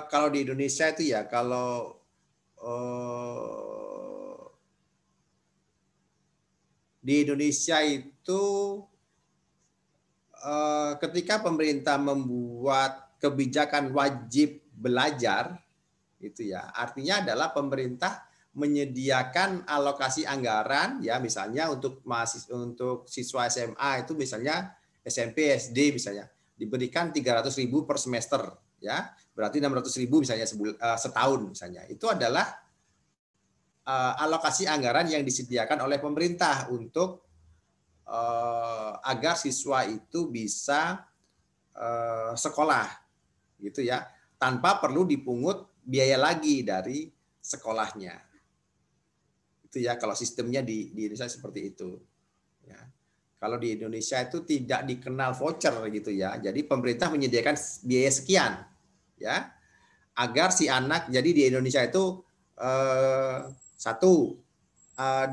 Kalau di Indonesia itu ya, kalau di Indonesia itu ketika pemerintah membuat kebijakan wajib belajar, itu ya, artinya adalah pemerintah menyediakan alokasi anggaran, ya misalnya untuk siswa SMA itu misalnya SMP, SD misalnya diberikan 300.000 per semester, ya berarti 600.000 misalnya setahun misalnya. Itu adalah alokasi anggaran yang disediakan oleh pemerintah untuk agar siswa itu bisa sekolah, gitu ya, tanpa perlu dipungut biaya lagi dari sekolahnya. Itu ya kalau sistemnya di Indonesia seperti itu. Ya. Kalau di Indonesia itu tidak dikenal voucher gitu ya. Jadi pemerintah menyediakan biaya sekian, ya, agar si anak. Jadi di Indonesia itu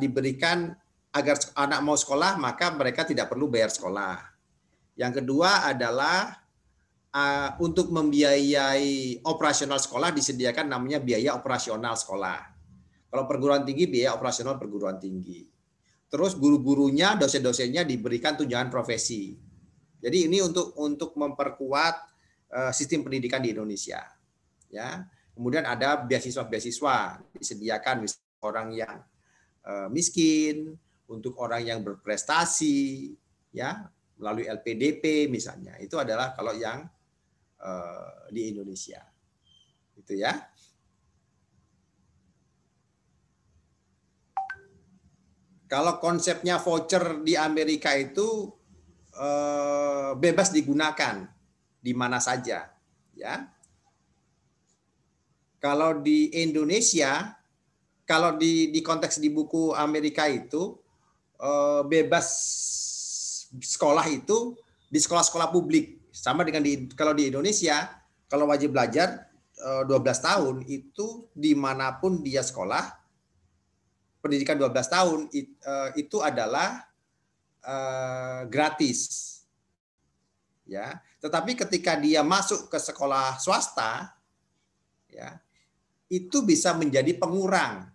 diberikan agar anak mau sekolah maka mereka tidak perlu bayar sekolah. Yang kedua adalah untuk membiayai operasional sekolah disediakan namanya biaya operasional sekolah. Kalau perguruan tinggi biaya operasional perguruan tinggi. Terus guru-gurunya, dosen-dosennya diberikan tunjangan profesi. Jadi ini untuk memperkuat sistem pendidikan di Indonesia. Ya. Kemudian ada beasiswa-beasiswa disediakan misalnya orang yang miskin, untuk orang yang berprestasi, ya melalui LPDP misalnya. Itu adalah kalau yang di Indonesia, itu ya. Kalau konsepnya voucher di Amerika itu bebas digunakan di mana saja, ya. Kalau di Indonesia, kalau di konteks di buku Amerika itu bebas sekolah itu di sekolah-sekolah publik. Sama dengan kalau di Indonesia, kalau wajib belajar 12 tahun itu dimanapun dia sekolah, pendidikan 12 tahun itu adalah gratis. Ya, tetapi ketika dia masuk ke sekolah swasta, ya, itu bisa menjadi pengurang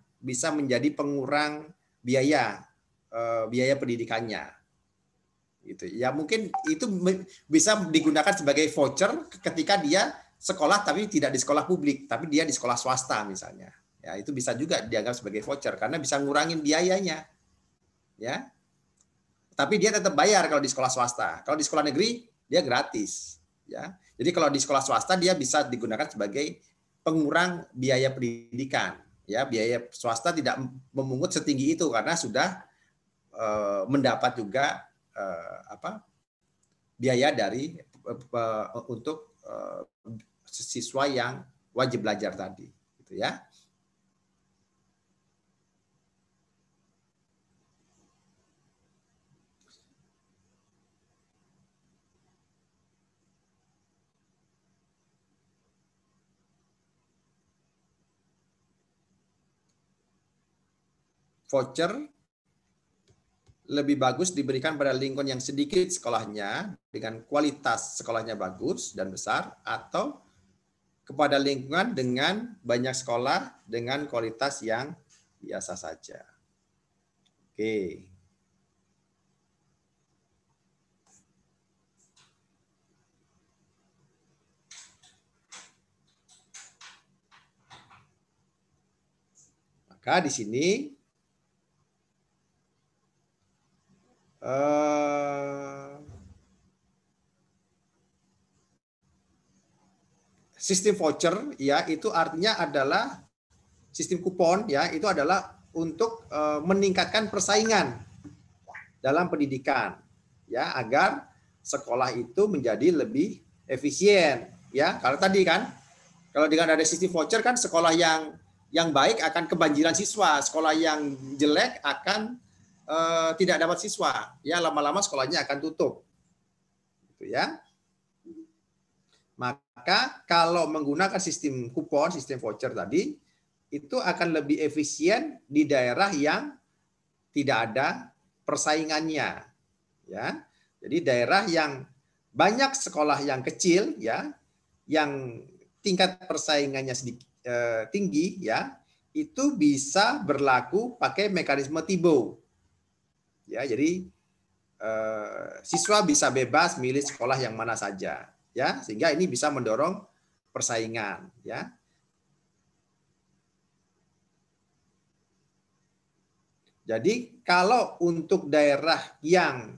biaya pendidikannya. Gitu. Ya mungkin itu bisa digunakan sebagai voucher ketika dia sekolah tapi tidak di sekolah publik, tapi dia di sekolah swasta misalnya. Ya, itu bisa juga dianggap sebagai voucher karena bisa ngurangin biayanya. Ya. Tapi dia tetap bayar kalau di sekolah swasta. Kalau di sekolah negeri dia gratis, ya. Jadi kalau di sekolah swasta dia bisa digunakan sebagai pengurang biaya pendidikan. Ya, biaya swasta tidak memungut setinggi itu karena sudah mendapat juga biaya dari untuk siswa yang wajib belajar tadi, gitu ya. Voucher lebih bagus diberikan pada lingkungan yang sedikit sekolahnya dengan kualitas sekolahnya bagus dan besar, atau kepada lingkungan dengan banyak sekolah dengan kualitas yang biasa saja. Oke. Maka di sini sistem voucher ya itu artinya adalah sistem kupon ya itu adalah untuk meningkatkan persaingan dalam pendidikan ya agar sekolah itu menjadi lebih efisien ya. Kalau tadi kan kalau dengan ada sistem voucher kan sekolah yang baik akan kebanjiran siswa, sekolah yang jelek akan tidak dapat siswa ya, lama-lama sekolahnya akan tutup gitu ya. Maka kalau menggunakan sistem kupon, sistem voucher tadi, itu akan lebih efisien di daerah yang tidak ada persaingannya. Ya. Jadi daerah yang banyak sekolah yang kecil, ya, yang tingkat persaingannya sedikit tinggi, ya, itu bisa berlaku pakai mekanisme Thibault. Ya, jadi siswa bisa bebas milih sekolah yang mana saja. Ya, sehingga ini bisa mendorong persaingan, ya. Jadi kalau untuk daerah yang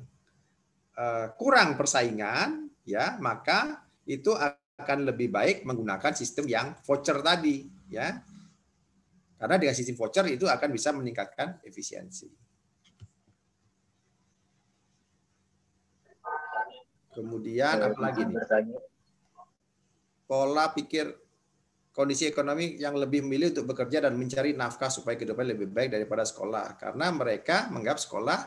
kurang persaingan, ya maka itu akan lebih baik menggunakan sistem yang voucher tadi, ya. Karena dengan sistem voucher itu akan bisa meningkatkan efisiensi. Kemudian apalagi nih? Pola pikir kondisi ekonomi yang lebih memilih untuk bekerja dan mencari nafkah supaya kehidupan lebih baik daripada sekolah. Karena mereka menganggap sekolah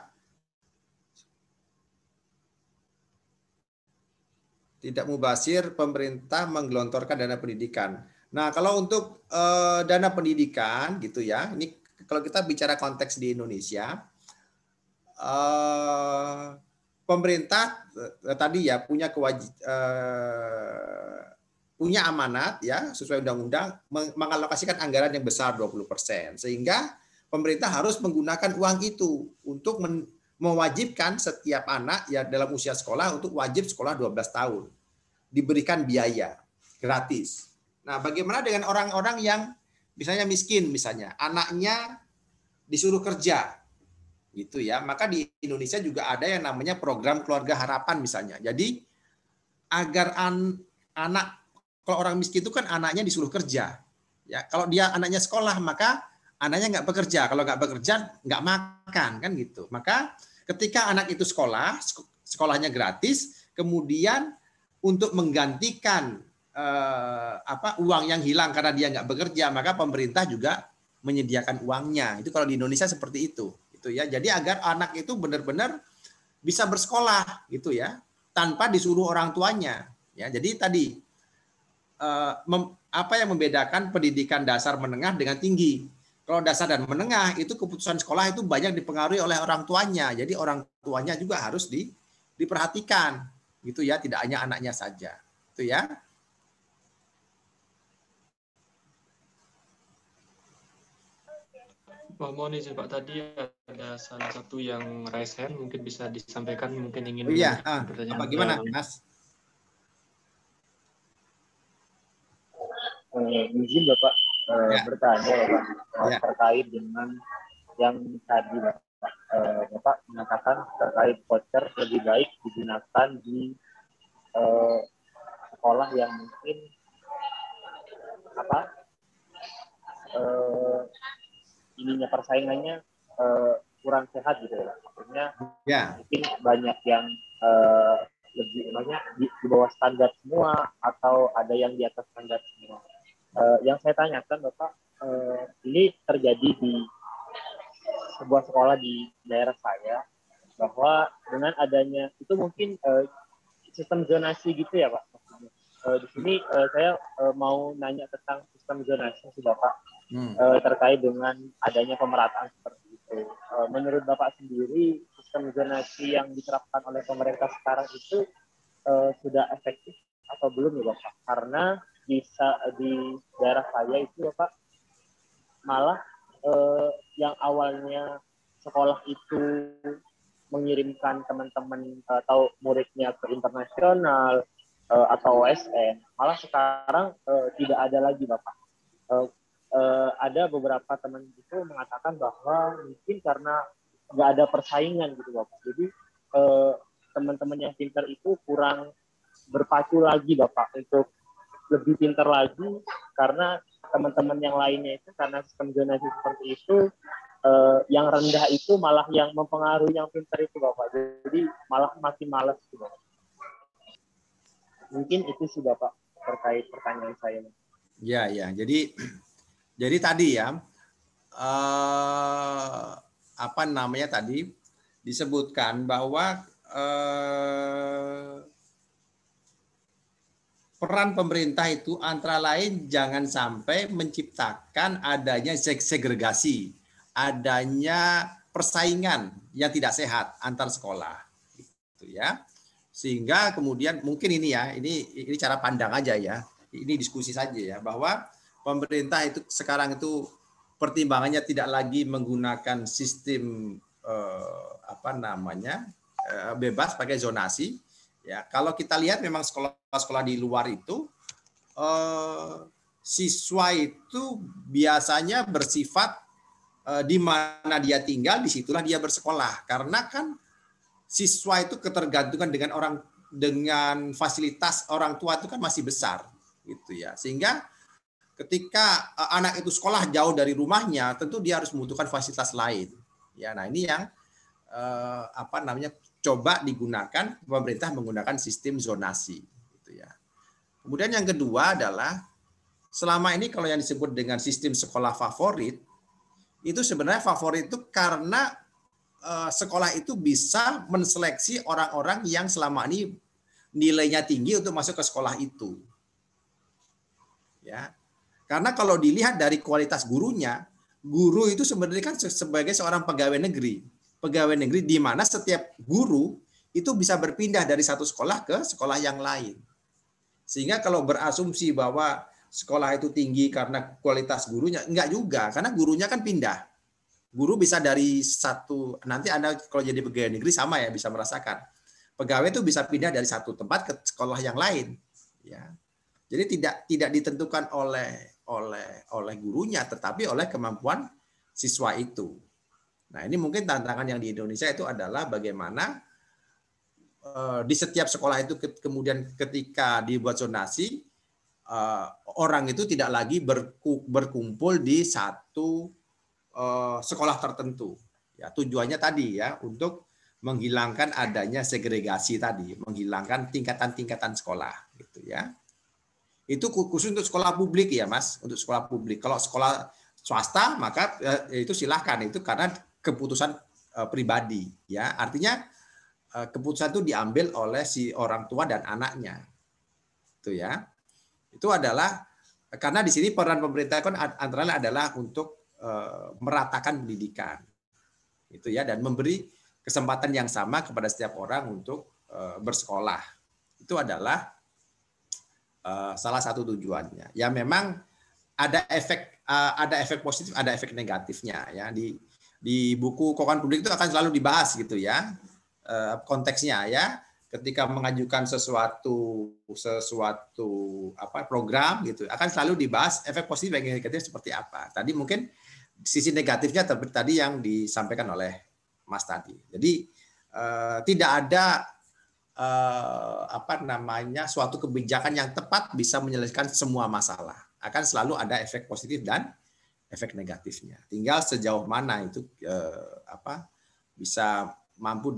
tidak mubazir, pemerintah menggelontorkan dana pendidikan. Nah, kalau untuk dana pendidikan gitu ya, ini kalau kita bicara konteks di Indonesia, pemerintah tadi ya punya punya amanat ya sesuai undang-undang mengalokasikan anggaran yang besar 20%, sehingga pemerintah harus menggunakan uang itu untuk mewajibkan setiap anak ya dalam usia sekolah untuk wajib sekolah 12 tahun, diberikan biaya gratis. Nah, bagaimana dengan orang-orang yang misalnya miskin, misalnya anaknya disuruh kerja gitu ya, maka di Indonesia juga ada yang namanya program keluarga harapan misalnya. Jadi agar anak, kalau orang miskin itu kan anaknya disuruh kerja ya, kalau dia anaknya sekolah maka anaknya nggak bekerja, kalau nggak bekerja nggak makan kan gitu. Maka ketika anak itu sekolahnya gratis, kemudian untuk menggantikan uang yang hilang karena dia nggak bekerja, maka pemerintah juga menyediakan uangnya. Itu kalau di Indonesia seperti itu. Gitu ya. Jadi agar anak itu benar-benar bisa bersekolah gitu ya, tanpa disuruh orang tuanya. Ya, jadi tadi apa yang membedakan pendidikan dasar menengah dengan tinggi? Kalau dasar dan menengah itu keputusan sekolah itu banyak dipengaruhi oleh orang tuanya. Jadi orang tuanya juga harus diperhatikan gitu ya, tidak hanya anaknya saja. Itu ya. Mohon izin Pak, tadi ada salah satu yang raise hand, mungkin bisa disampaikan, mungkin ingin iya, bertanya. apa gimana, Mas? izin Bapak Ya. bertanya Bapak Ya. terkait dengan yang tadi Bapak mengatakan terkait voucher lebih baik digunakan di sekolah yang mungkin ininya persaingannya kurang sehat gitu ya. Maksudnya mungkin banyak yang lebih banyak di bawah standar semua atau ada yang di atas standar semua. Yang saya tanyakan Bapak, ini terjadi di sebuah sekolah di daerah saya, bahwa dengan adanya itu mungkin sistem zonasi gitu ya Pak. Di sini saya mau nanya tentang sistem zonasi sih Bapak, terkait dengan adanya pemerataan seperti itu. Menurut Bapak sendiri, sistem zonasi yang diterapkan oleh pemerintah sekarang itu sudah efektif atau belum ya Bapak? Karena di daerah saya itu Bapak malah yang awalnya sekolah itu mengirimkan teman-teman atau muridnya ke internasional atau OSN, malah sekarang tidak ada lagi Bapak. Ada beberapa teman itu mengatakan bahwa mungkin karena nggak ada persaingan gitu Bapak. Jadi teman-teman yang pintar itu kurang berpacu lagi Bapak untuk lebih pintar lagi, karena teman-teman yang lainnya itu karena sistem zonasi seperti itu, yang rendah itu malah yang mempengaruhi yang pintar itu Bapak. Jadi malah makin malas gitu Bapak. Mungkin itu sih Bapak terkait pertanyaan saya. Ya. Jadi tadi ya, apa namanya tadi disebutkan bahwa peran pemerintah itu antara lain jangan sampai menciptakan adanya segregasi, adanya persaingan yang tidak sehat antar sekolah, gitu ya. Sehingga kemudian mungkin ini ya, ini cara pandang aja ya, ini diskusi saja ya, bahwa pemerintah itu sekarang itu pertimbangannya tidak lagi menggunakan sistem bebas pakai zonasi. Ya, kalau kita lihat memang sekolah-sekolah di luar itu siswa itu biasanya bersifat di mana dia tinggal, disitulah dia bersekolah. Karena kan siswa itu ketergantungan dengan fasilitas orang tua itu kan masih besar, gitu ya. Sehingga ketika anak itu sekolah jauh dari rumahnya, tentu dia harus membutuhkan fasilitas lain. Ya, nah ini yang coba digunakan, pemerintah menggunakan sistem zonasi, gitu ya. Kemudian yang kedua adalah selama ini kalau yang disebut dengan sistem sekolah favorit, itu sebenarnya favorit itu karena sekolah itu bisa menseleksi orang-orang yang selama ini nilainya tinggi untuk masuk ke sekolah itu. Ya. Karena kalau dilihat dari kualitas gurunya, guru itu sebenarnya kan sebagai seorang pegawai negeri. Pegawai negeri di mana setiap guru itu bisa berpindah dari satu sekolah ke sekolah yang lain. Sehingga kalau berasumsi bahwa sekolah itu tinggi karena kualitas gurunya, enggak juga, karena gurunya kan pindah. Guru bisa dari satu, nanti Anda kalau jadi pegawai negeri sama ya, bisa merasakan. Pegawai itu bisa pindah dari satu tempat ke sekolah yang lain. Ya. Jadi tidak ditentukan oleh gurunya, tetapi oleh kemampuan siswa itu. Nah, ini mungkin tantangan yang di Indonesia itu adalah bagaimana di setiap sekolah itu kemudian ketika dibuat zonasi, orang itu tidak lagi berkumpul di satu sekolah tertentu. Ya, tujuannya tadi ya untuk menghilangkan adanya segregasi tadi, menghilangkan tingkatan-tingkatan sekolah, gitu ya. Itu khusus untuk sekolah publik ya, Mas, untuk sekolah publik. Kalau sekolah swasta maka itu silahkan, itu karena keputusan pribadi ya, artinya keputusan itu diambil oleh si orang tua dan anaknya, itu ya. Itu adalah karena di sini peran pemerintah kan antara lain adalah untuk meratakan pendidikan, itu ya, dan memberi kesempatan yang sama kepada setiap orang untuk bersekolah. Itu adalah salah satu tujuannya. Ya memang ada efek positif, ada efek negatifnya ya. Di buku Keuangan Publik itu akan selalu dibahas gitu ya, konteksnya ya. ketika mengajukan sesuatu program gitu akan selalu dibahas efek positif dan negatif seperti apa. Tadi mungkin sisi negatifnya tadi yang disampaikan oleh Mas tadi. Jadi tidak ada suatu kebijakan yang tepat bisa menyelesaikan semua masalah. Akan selalu ada efek positif dan efek negatifnya. Tinggal sejauh mana itu bisa mampu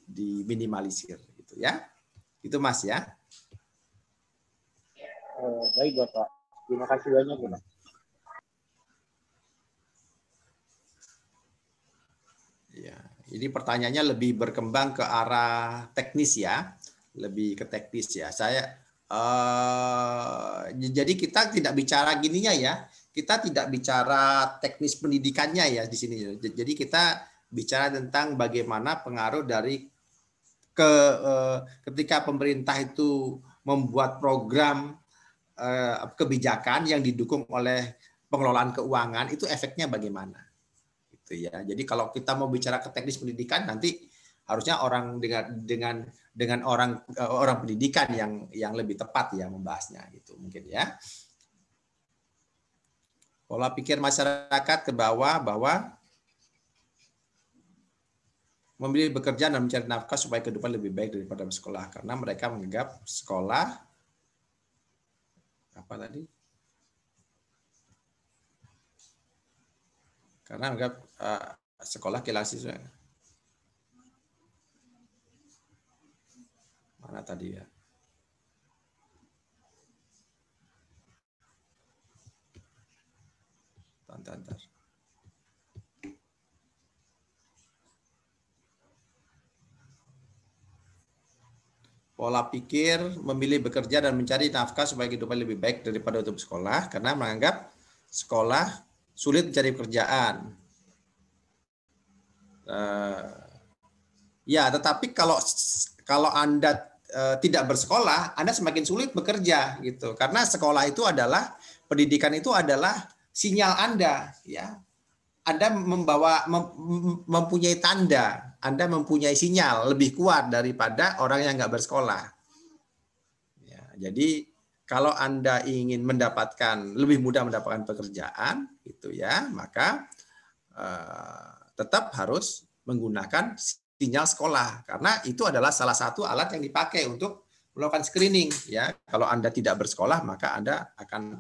diminimalisir gitu ya. Itu Mas ya. Baik Bapak. Terima kasih banyak Bapak. Ya, ini pertanyaannya lebih berkembang ke arah teknis ya, lebih ke teknis ya. Jadi kita tidak bicara gininya ya, kita tidak bicara teknis pendidikannya ya di sini. Jadi kita bicara tentang bagaimana pengaruh dari ketika pemerintah itu membuat program kebijakan yang didukung oleh pengelolaan keuangan, itu efeknya bagaimana. Gitu ya. Jadi kalau kita mau bicara ke teknis pendidikan nanti harusnya orang dengan orang pendidikan yang lebih tepat ya membahasnya gitu mungkin ya. Pola pikir masyarakat ke bawah bahwa memilih bekerja dan mencari nafkah supaya kehidupan lebih baik daripada bersekolah karena mereka menganggap sekolah apa tadi? Karena menganggap sekolah kehilangan siswa. Mana tadi ya? Tantar. Pola pikir memilih bekerja dan mencari nafkah supaya kehidupan lebih baik daripada untuk sekolah karena menganggap sekolah sulit mencari pekerjaan. Ya, tetapi kalau Anda tidak bersekolah, Anda semakin sulit bekerja gitu. Karena sekolah itu adalah pendidikan itu adalah sinyal Anda ya. Anda mempunyai tanda, Anda mempunyai sinyal lebih kuat daripada orang yang nggak bersekolah. Ya, jadi kalau Anda ingin lebih mudah mendapatkan pekerjaan, gitu ya, maka tetap harus menggunakan sinyal sekolah karena itu adalah salah satu alat yang dipakai untuk melakukan screening. Ya, kalau Anda tidak bersekolah, maka Anda akan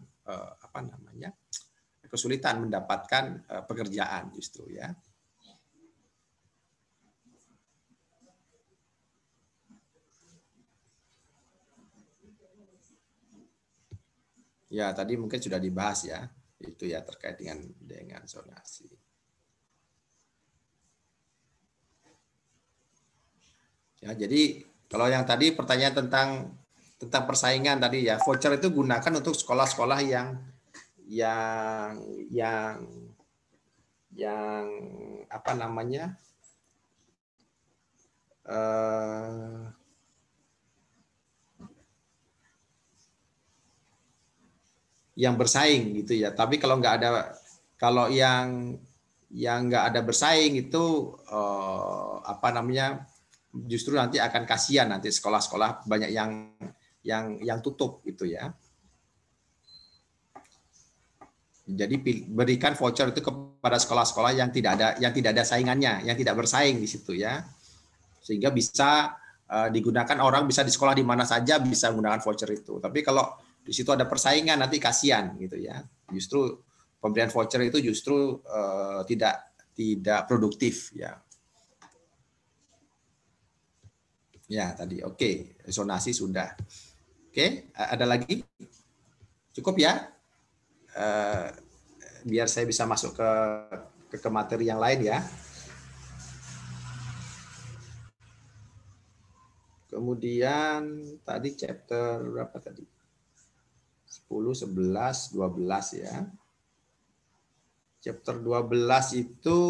kesulitan mendapatkan pekerjaan justru ya. Ya, tadi mungkin sudah dibahas ya. Itu ya terkait dengan zonasi. Ya, jadi kalau yang tadi pertanyaan tentang persaingan tadi ya, voucher itu gunakan untuk sekolah-sekolah yang apa namanya yang bersaing gitu ya. Tapi kalau yang nggak ada bersaing itu justru nanti akan kasihan nanti sekolah-sekolah banyak yang tutup gitu ya. Jadi berikan voucher itu kepada sekolah-sekolah yang tidak ada saingannya, yang tidak bersaing di situ ya, sehingga bisa digunakan orang bisa di sekolah di mana saja bisa menggunakan voucher itu. Tapi kalau di situ ada persaingan nanti kasihan gitu ya. Justru pemberian voucher itu justru tidak produktif ya. Ya tadi oke. Zonasi sudah. Oke, ada lagi? Cukup ya? Biar saya bisa masuk ke materi yang lain ya. Kemudian tadi chapter berapa tadi? 10, 11, 12 ya. Chapter 12 itu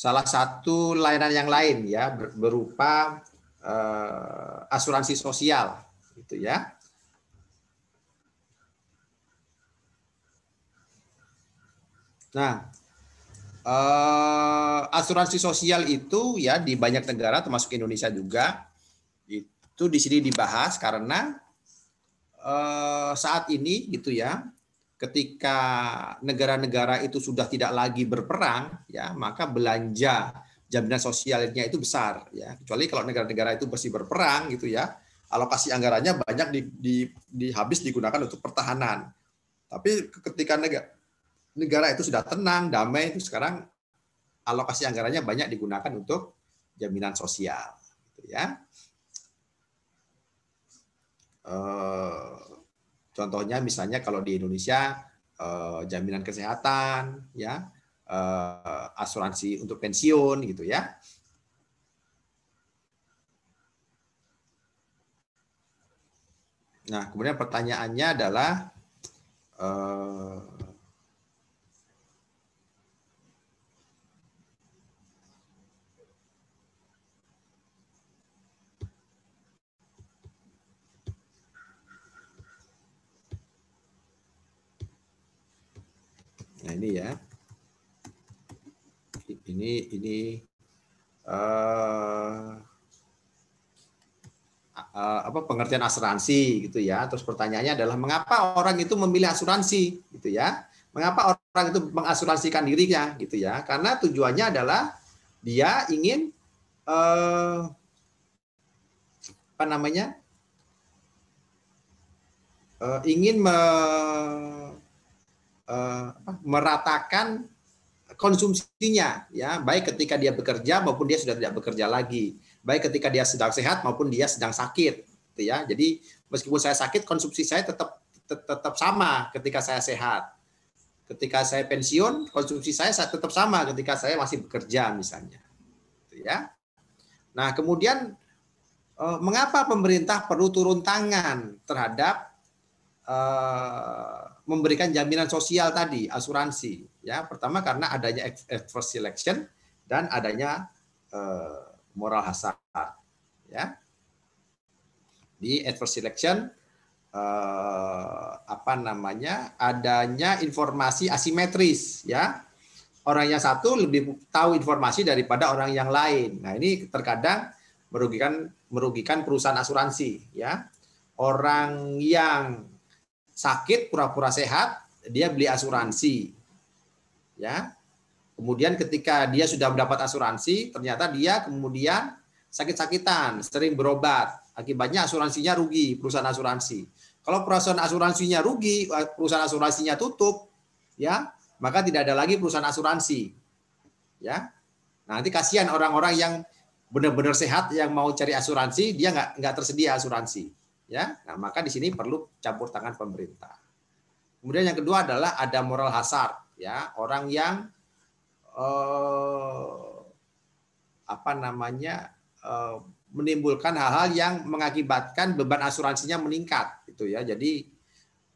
salah satu layanan yang lain ya berupa asuransi sosial gitu ya. Nah, asuransi sosial itu ya di banyak negara termasuk Indonesia juga itu di sini dibahas karena saat ini gitu ya, ketika negara-negara itu sudah tidak lagi berperang ya, maka belanja jaminan sosialnya itu besar ya. Kecuali kalau negara-negara itu masih berperang gitu ya, alokasi anggarannya banyak habis digunakan untuk pertahanan. Tapi ketika negara itu sudah tenang, damai, itu sekarang alokasi anggarannya banyak digunakan untuk jaminan sosial gitu ya. Contohnya misalnya kalau di Indonesia jaminan kesehatan ya, asuransi untuk pensiun gitu ya. Nah, kemudian pertanyaannya adalah nah ini ya, ini apa pengertian asuransi gitu ya. Terus pertanyaannya adalah mengapa orang itu memilih asuransi gitu ya? Mengapa orang itu mengasuransikan dirinya gitu ya? Karena tujuannya adalah dia ingin apa namanya? Ingin meratakan konsumsinya ya, baik ketika dia bekerja maupun dia sudah tidak bekerja lagi, baik ketika dia sedang sehat maupun dia sedang sakit gitu ya. Jadi meskipun saya sakit, konsumsi saya tetap sama ketika saya sehat. Ketika saya pensiun, konsumsi saya tetap sama ketika saya masih bekerja misalnya gitu ya. Nah, kemudian mengapa pemerintah perlu turun tangan terhadap memberikan jaminan sosial tadi, asuransi ya. Pertama karena adanya adverse selection dan adanya moral hazard ya. Di adverse selection apa namanya, adanya informasi asimetris ya. Orang yang satu lebih tahu informasi daripada orang yang lain. Nah, ini terkadang merugikan perusahaan asuransi ya. Orang yang sakit pura-pura sehat, dia beli asuransi ya. Kemudian ketika dia sudah mendapat asuransi, ternyata dia kemudian sakit-sakitan, sering berobat, akibatnya asuransinya rugi, perusahaan asuransi. Kalau perusahaan asuransinya rugi, perusahaan asuransinya tutup ya, maka tidak ada lagi perusahaan asuransi ya. Nanti kasihan orang-orang yang benar-benar sehat yang mau cari asuransi, dia nggak tersedia asuransi ya. Nah, maka di sini perlu campur tangan pemerintah. Kemudian yang kedua adalah ada moral hazard ya, orang yang apa namanya menimbulkan hal-hal yang mengakibatkan beban asuransinya meningkat gitu ya. Jadi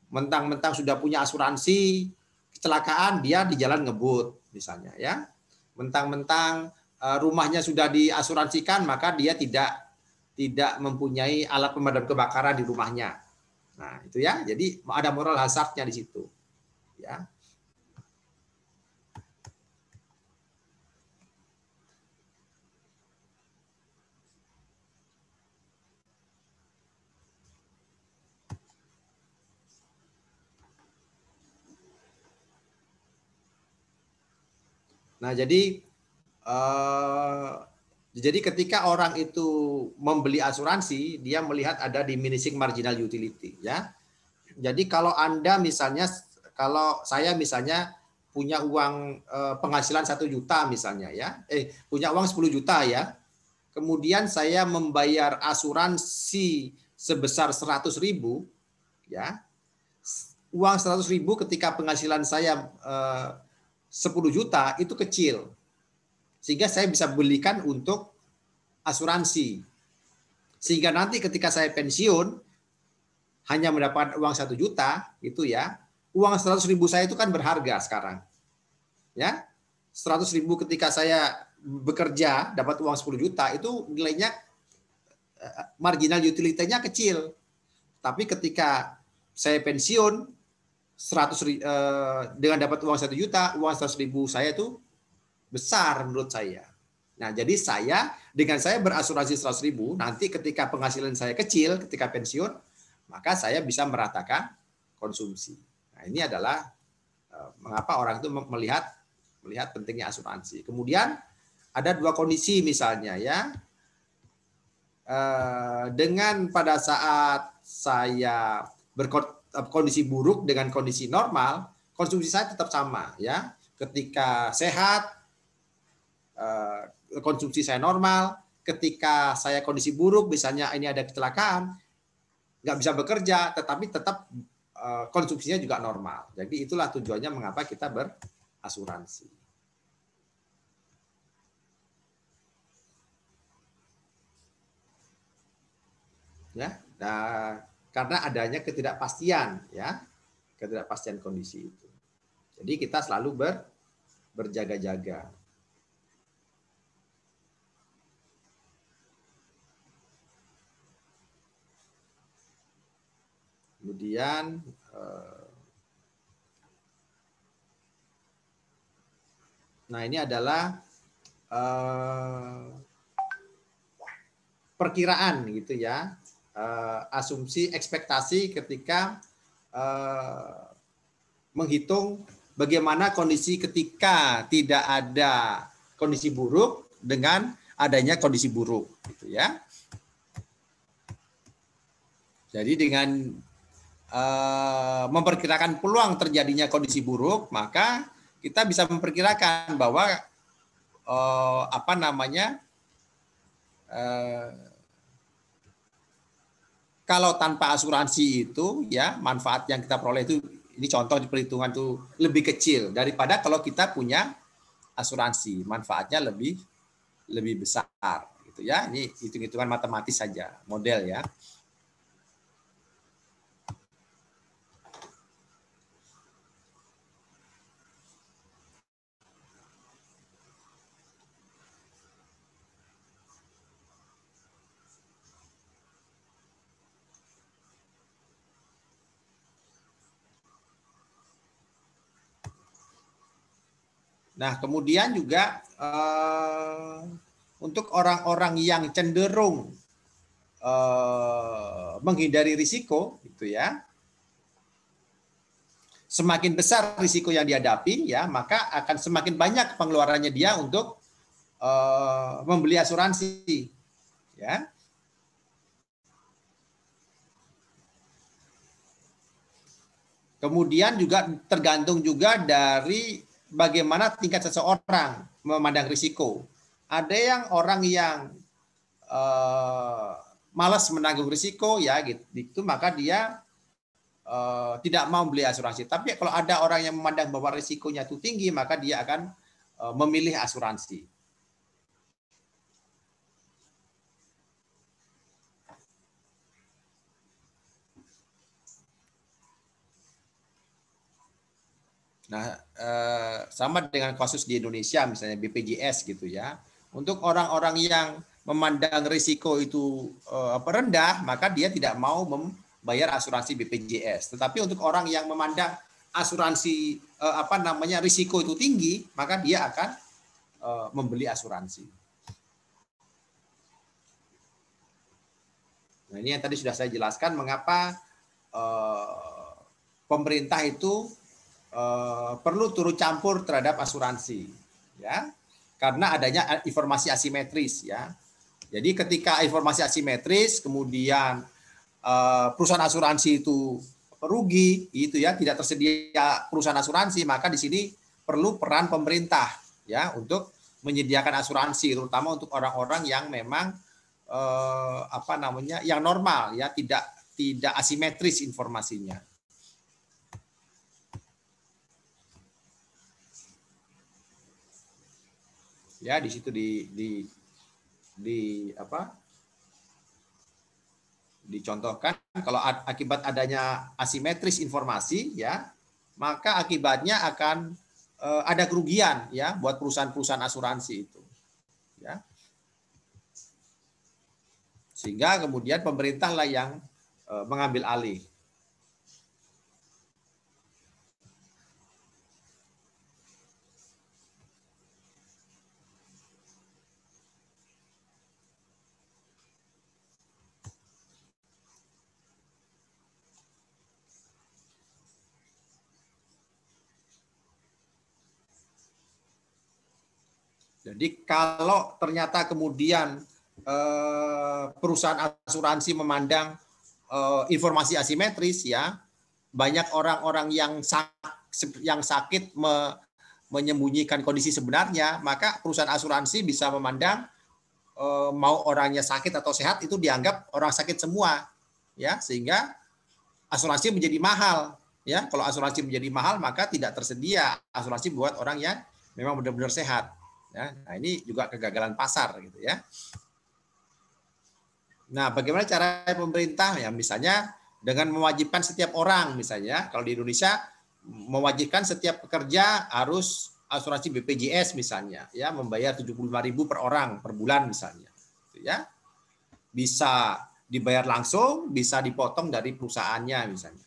mentang-mentang sudah punya asuransi, kecelakaan dia di jalan ngebut misalnya ya. Mentang-mentang rumahnya sudah diasuransikan, maka dia tidak mempunyai alat pemadam kebakaran di rumahnya. Nah, itu ya. Jadi ada moral hazard-nya di situ. Ya. Nah, jadi ketika orang itu membeli asuransi, dia melihat ada diminishing marginal utility ya. Jadi kalau Anda misalnya, kalau saya misalnya punya uang penghasilan 1 juta misalnya ya, punya uang 10 juta ya, kemudian saya membayar asuransi sebesar 100.000 ya, uang 100.000 ketika penghasilan saya 10 juta itu kecil, sehingga saya bisa belikan untuk asuransi, sehingga nanti ketika saya pensiun hanya mendapat uang 1 juta itu ya, uang 100.000 saya itu kan berharga sekarang ya. 100.000 ketika saya bekerja dapat uang 10 juta itu nilainya marginal utility-nya kecil, tapi ketika saya pensiun dengan dapat uang 1 juta, uang 100.000 saya itu besar menurut saya. Nah, jadi dengan saya berasuransi 100.000, nanti ketika penghasilan saya kecil, ketika pensiun, maka saya bisa meratakan konsumsi. Nah, ini adalah mengapa orang itu melihat pentingnya asuransi. Kemudian ada 2 kondisi misalnya ya. Dengan pada saat saya berkondisi buruk dengan kondisi normal, konsumsi saya tetap sama ya. Ketika sehat, konsumsi saya normal. Ketika saya kondisi buruk, misalnya ini ada kecelakaan, nggak bisa bekerja, tetapi tetap konsumsinya juga normal. Jadi itulah tujuannya mengapa kita berasuransi. Ya, nah, karena adanya ketidakpastian ya, ketidakpastian kondisi itu. Jadi kita selalu berjaga-jaga. Kemudian nah ini adalah perkiraan gitu ya. Asumsi ekspektasi ketika menghitung bagaimana kondisi ketika tidak ada kondisi buruk dengan adanya kondisi buruk gitu ya. Jadi dengan memperkirakan peluang terjadinya kondisi buruk, maka kita bisa memperkirakan bahwa kalau tanpa asuransi itu ya manfaat yang kita peroleh itu, ini contoh di perhitungan itu lebih kecil daripada kalau kita punya asuransi, manfaatnya lebih besar gitu ya. Ini hitung-hitungan matematis saja, model ya. Nah, kemudian juga untuk orang-orang yang cenderung menghindari risiko, gitu ya, semakin besar risiko yang dihadapi, ya, maka akan semakin banyak pengeluarannya dia untuk membeli asuransi, ya. Kemudian juga tergantung juga dari bagaimana tingkat seseorang memandang risiko. Ada orang yang malas menanggung risiko ya gitu, maka dia tidak mau beli asuransi. Tapi kalau ada orang yang memandang bahwa risikonya itu tinggi, maka dia akan memilih asuransi. Nah, sama dengan kasus di Indonesia, misalnya BPJS gitu ya. Untuk orang-orang yang memandang risiko itu rendah, maka dia tidak mau membayar asuransi BPJS. Tetapi untuk orang yang memandang asuransi risiko itu tinggi, maka dia akan membeli asuransi. Nah, ini yang tadi sudah saya jelaskan mengapa pemerintah itu perlu turut campur terhadap asuransi, ya, karena adanya informasi asimetris, ya. Jadi ketika informasi asimetris, kemudian perusahaan asuransi itu rugi, itu ya, tidak tersedia perusahaan asuransi, maka di sini perlu peran pemerintah, ya, untuk menyediakan asuransi, terutama untuk orang-orang yang memang yang normal, ya, tidak asimetris informasinya. Ya, di situ dicontohkan kalau akibat adanya asimetris informasi, ya, maka akibatnya akan ada kerugian, ya, buat perusahaan-perusahaan asuransi itu, ya. Sehingga kemudian pemerintahlah yang mengambil alih. Jadi kalau ternyata kemudian perusahaan asuransi memandang informasi asimetris, ya banyak orang-orang yang sakit menyembunyikan kondisi sebenarnya, maka perusahaan asuransi bisa memandang mau orangnya sakit atau sehat itu dianggap orang sakit semua, ya, sehingga asuransi menjadi mahal, ya. Kalau asuransi menjadi mahal, maka tidak tersedia asuransi buat orang yang memang benar-benar sehat, ya. Nah, ini juga kegagalan pasar, gitu ya. Nah, bagaimana cara pemerintah, ya, misalnya dengan mewajibkan setiap orang, misalnya kalau di Indonesia mewajibkan setiap pekerja harus asuransi BPJS misalnya, ya, membayar 75.000 per orang per bulan misalnya, ya, bisa dibayar langsung, bisa dipotong dari perusahaannya misalnya.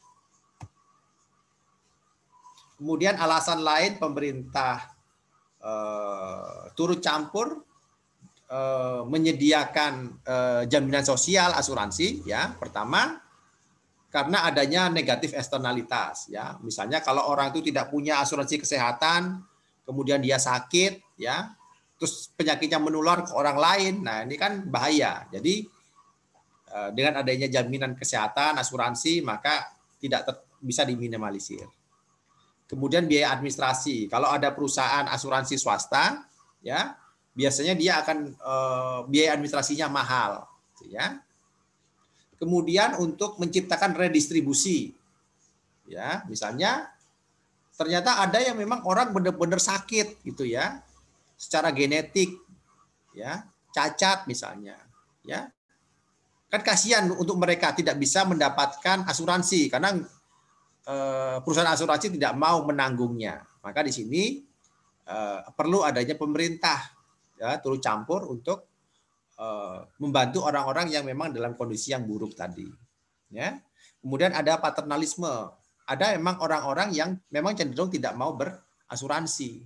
Kemudian alasan lain pemerintah turut campur menyediakan jaminan sosial asuransi, ya, pertama karena adanya negatif eksternalitas, ya, misalnya kalau orang itu tidak punya asuransi kesehatan, kemudian dia sakit, ya, terus penyakitnya menular ke orang lain, nah ini kan bahaya. Jadi dengan adanya jaminan kesehatan asuransi maka tidak bisa diminimalisir. Kemudian biaya administrasi, kalau ada perusahaan asuransi swasta, ya, biasanya dia akan biaya administrasinya mahal, ya. Kemudian untuk menciptakan redistribusi, ya, misalnya ternyata ada yang memang orang benar-benar sakit, gitu ya, secara genetik, ya, cacat misalnya, ya, kan kasihan untuk mereka tidak bisa mendapatkan asuransi karena perusahaan asuransi tidak mau menanggungnya. Maka di sini perlu adanya pemerintah, ya, turut campur untuk membantu orang-orang yang memang dalam kondisi yang buruk tadi, ya. Kemudian ada paternalisme, ada memang orang-orang yang memang cenderung tidak mau berasuransi,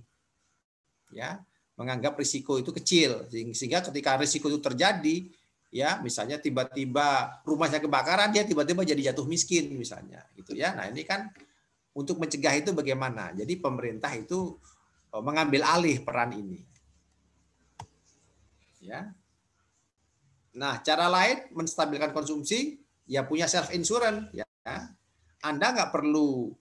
ya, menganggap risiko itu kecil, sehingga ketika risiko itu terjadi, ya, misalnya tiba-tiba rumahnya kebakaran, dia tiba-tiba jadi jatuh miskin misalnya, gitu ya. Nah, ini kan untuk mencegah itu bagaimana? Jadi pemerintah itu mengambil alih peran ini, ya. Nah, cara lain menstabilkan konsumsi, ya punya self insurance, ya. Anda nggak perlu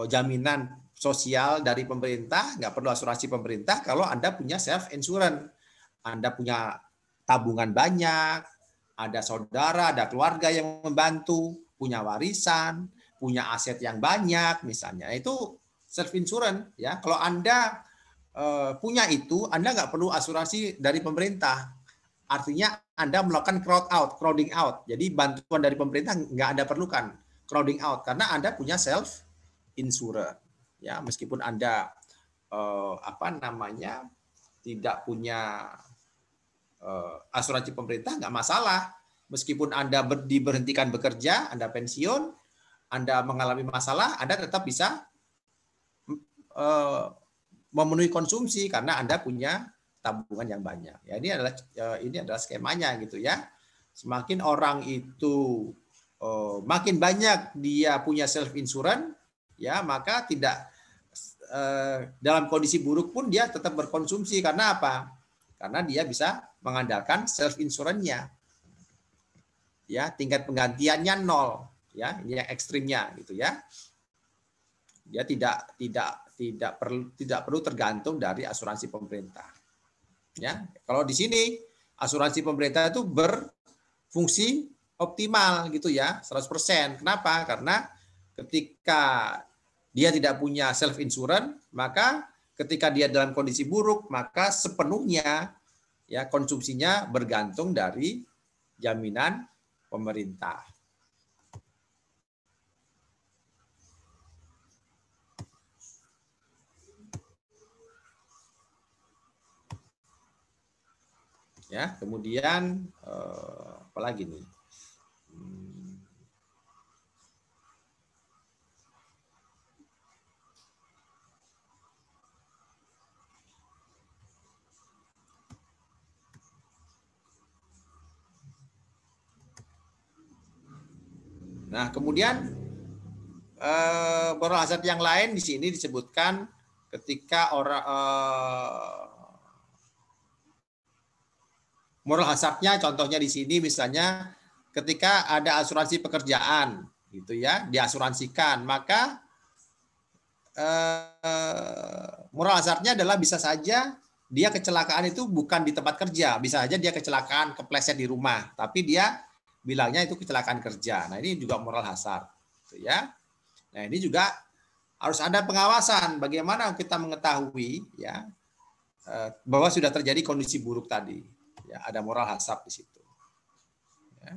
jaminan sosial dari pemerintah, nggak perlu asuransi pemerintah kalau Anda punya self insurance. Anda punya tabungan banyak, ada saudara, ada keluarga yang membantu, punya warisan, punya aset yang banyak misalnya. Itu self insurance, ya. Kalau Anda punya itu, Anda nggak perlu asuransi dari pemerintah. Artinya Anda melakukan crowding out. Jadi bantuan dari pemerintah nggak Anda perlukan crowding out karena Anda punya self insurance. Ya, meskipun Anda tidak punya asuransi pemerintah nggak masalah. Meskipun Anda diberhentikan bekerja, Anda pensiun, Anda mengalami masalah, Anda tetap bisa memenuhi konsumsi karena Anda punya tabungan yang banyak. Ya, ini adalah skemanya gitu ya. Semakin orang itu makin banyak dia punya self insurance, ya, maka tidak dalam kondisi buruk pun dia tetap berkonsumsi karena apa? Karena dia bisa mengandalkan self insurance-nya. Ya, tingkat penggantiannya 0, ya. Ini yang ekstrimnya gitu ya. Dia tidak perlu tergantung dari asuransi pemerintah. Ya, kalau di sini asuransi pemerintah itu berfungsi optimal gitu ya, 100%. Kenapa? Karena ketika dia tidak punya self insurance, maka ketika dia dalam kondisi buruk, maka sepenuhnya ya konsumsinya bergantung dari jaminan pemerintah. Ya, kemudian apa lagi nih? Nah, kemudian moral hazard yang lain di sini disebutkan ketika orang moral hazardnya contohnya di sini misalnya ketika ada asuransi pekerjaan gitu ya, diasuransikan, maka moral hazardnya adalah bisa saja dia kecelakaan itu bukan di tempat kerja, bisa saja dia kecelakaan kepleset di rumah, tapi dia bilangnya itu kecelakaan kerja. Nah, ini juga moral hazard, gitu ya. Nah, ini juga harus ada pengawasan bagaimana kita mengetahui ya bahwa sudah terjadi kondisi buruk tadi. Ya, ada moral hazard di situ. Ya.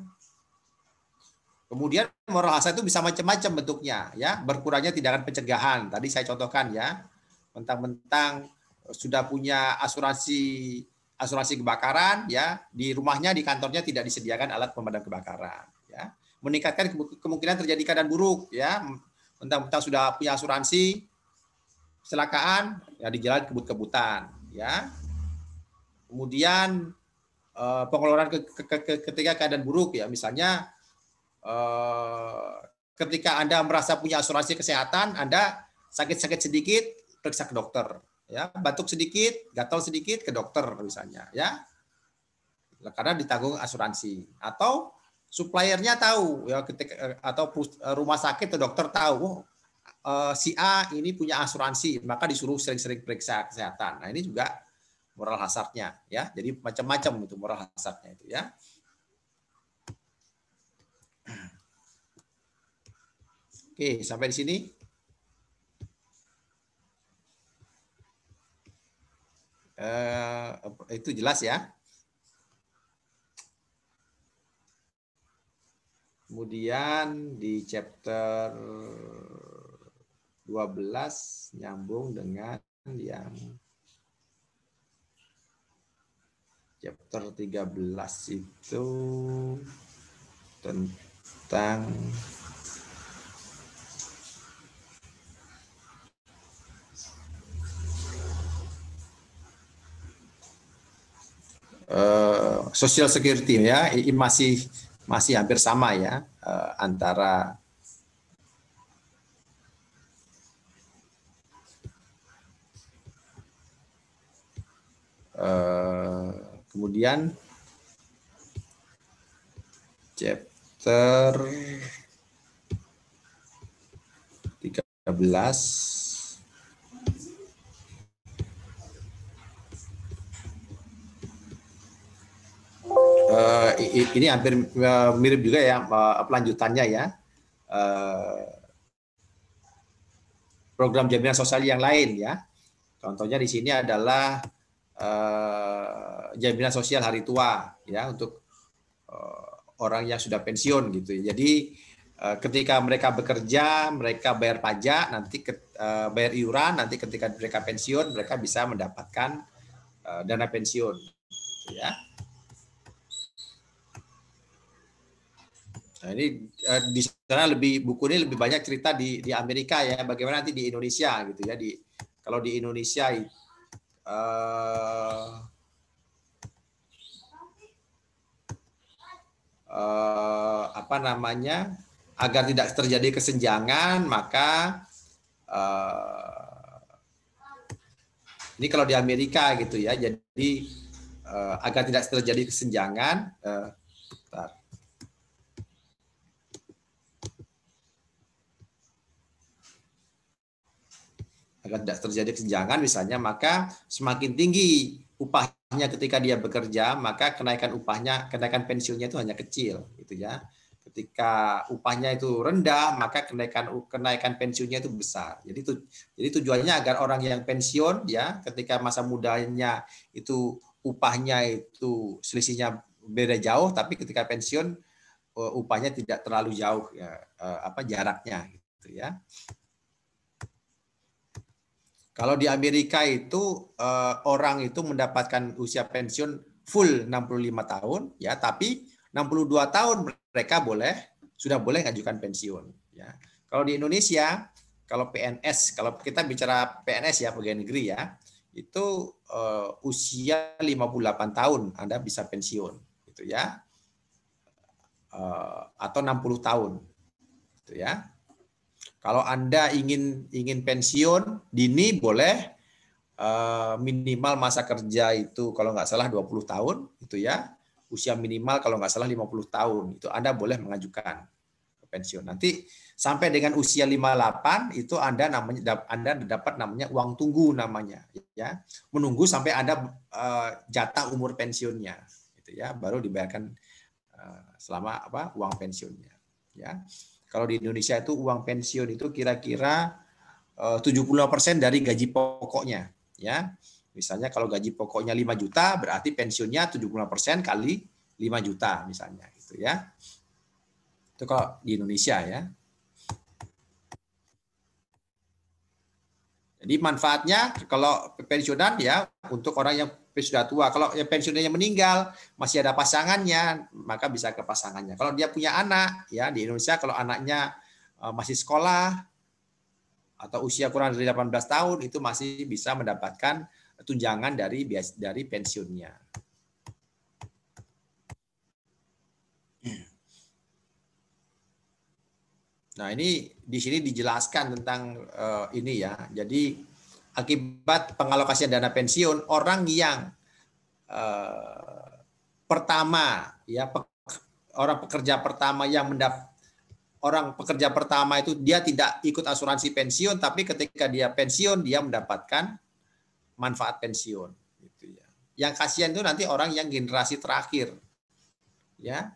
Kemudian moral hazard itu bisa macam-macam bentuknya, ya. Berkurangnya tindakan pencegahan. Tadi saya contohkan ya, mentang-mentang sudah punya asuransi kebakaran, ya, di rumahnya, di kantornya tidak disediakan alat pemadam kebakaran, ya. Meningkatkan kemungkinan terjadi keadaan buruk, ya. Mentang-mentang sudah punya asuransi kecelakaan, ya, di jalan kebut-kebutan, ya. Kemudian pengeluaran ketika keadaan buruk, ya, misalnya ketika Anda merasa punya asuransi kesehatan, Anda sakit-sakit sedikit, periksa ke dokter, ya, batuk sedikit, gatal sedikit, ke dokter misalnya, ya, karena ditanggung asuransi. Atau suppliernya tahu, ya, ketika atau rumah sakit atau dokter tahu, si A ini punya asuransi, maka disuruh sering-sering periksa kesehatan. Nah, ini juga moral hazardnya, ya. Jadi macam-macam itu moral hazardnya itu, ya. Oke, sampai di sini. Itu jelas ya. Kemudian di chapter 12 nyambung dengan yang chapter 13 itu tentang Social Security, ya, masih hampir sama ya, antara kemudian chapter 13 ini hampir mirip juga ya pelanjutannya ya, program jaminan sosial yang lain ya. Contohnya di sini adalah jaminan sosial hari tua ya untuk orang yang sudah pensiun gitu. Jadi ketika mereka bekerja, mereka bayar pajak, nanti bayar iuran, nanti ketika mereka pensiun mereka bisa mendapatkan dana pensiun gitu ya. Nah, ini di sana buku ini lebih banyak cerita di Amerika ya, bagaimana nanti di Indonesia gitu ya. Kalau di Indonesia apa namanya, agar tidak terjadi kesenjangan, maka ini kalau di Amerika gitu ya. Jadi agar tidak terjadi kesenjangan, agar tidak terjadi kesenjangan misalnya, maka semakin tinggi upahnya ketika dia bekerja, maka kenaikan pensiunnya itu hanya kecil gitu ya. Ketika upahnya itu rendah, maka kenaikan pensiunnya itu besar. Jadi tujuannya agar orang yang pensiun ya, ketika masa mudanya itu upahnya itu selisihnya beda jauh, tapi ketika pensiun upahnya tidak terlalu jauh ya, jaraknya gitu ya. Kalau di Amerika itu orang itu mendapatkan usia pensiun full 65 tahun ya, tapi 62 tahun mereka sudah boleh ngajukan pensiun ya. Kalau di Indonesia, kalau PNS, kalau kita bicara PNS ya, pegawai negeri ya, itu usia 58 tahun Anda bisa pensiun gitu ya. Atau 60 tahun gitu ya. Kalau Anda ingin pensiun dini boleh, minimal masa kerja itu kalau nggak salah 20 tahun itu ya. usia minimal kalau nggak salah 50 tahun. Itu Anda boleh mengajukan ke pensiun. Nanti sampai dengan usia 58 itu Anda dapat namanya uang tunggu namanya, ya. Menunggu sampai Anda jatah umur pensiunnya, gitu ya, baru dibayarkan selama uang pensiunnya, ya. Kalau di Indonesia itu uang pensiun itu kira-kira 75% dari gaji pokoknya, ya. Misalnya kalau gaji pokoknya 5 juta, berarti pensiunnya 75% kali 5 juta misalnya, gitu ya. Itu kalau di Indonesia, ya. Jadi manfaatnya kalau pensiunan ya untuk orang yang sudah tua. Kalau yang pensiunnya meninggal, masih ada pasangannya, maka bisa ke pasangannya. Kalau dia punya anak, ya di Indonesia kalau anaknya masih sekolah atau usia kurang dari 18 tahun itu masih bisa mendapatkan tunjangan dari pensiunnya. Nah, ini di sini dijelaskan tentang ini ya. Jadi akibat pengalokasian dana pensiun, orang yang pertama ya, orang pekerja pertama itu dia tidak ikut asuransi pensiun, tapi ketika dia pensiun dia mendapatkan manfaat pensiun, gitu ya. Yang kasihan itu nanti orang yang generasi terakhir, ya.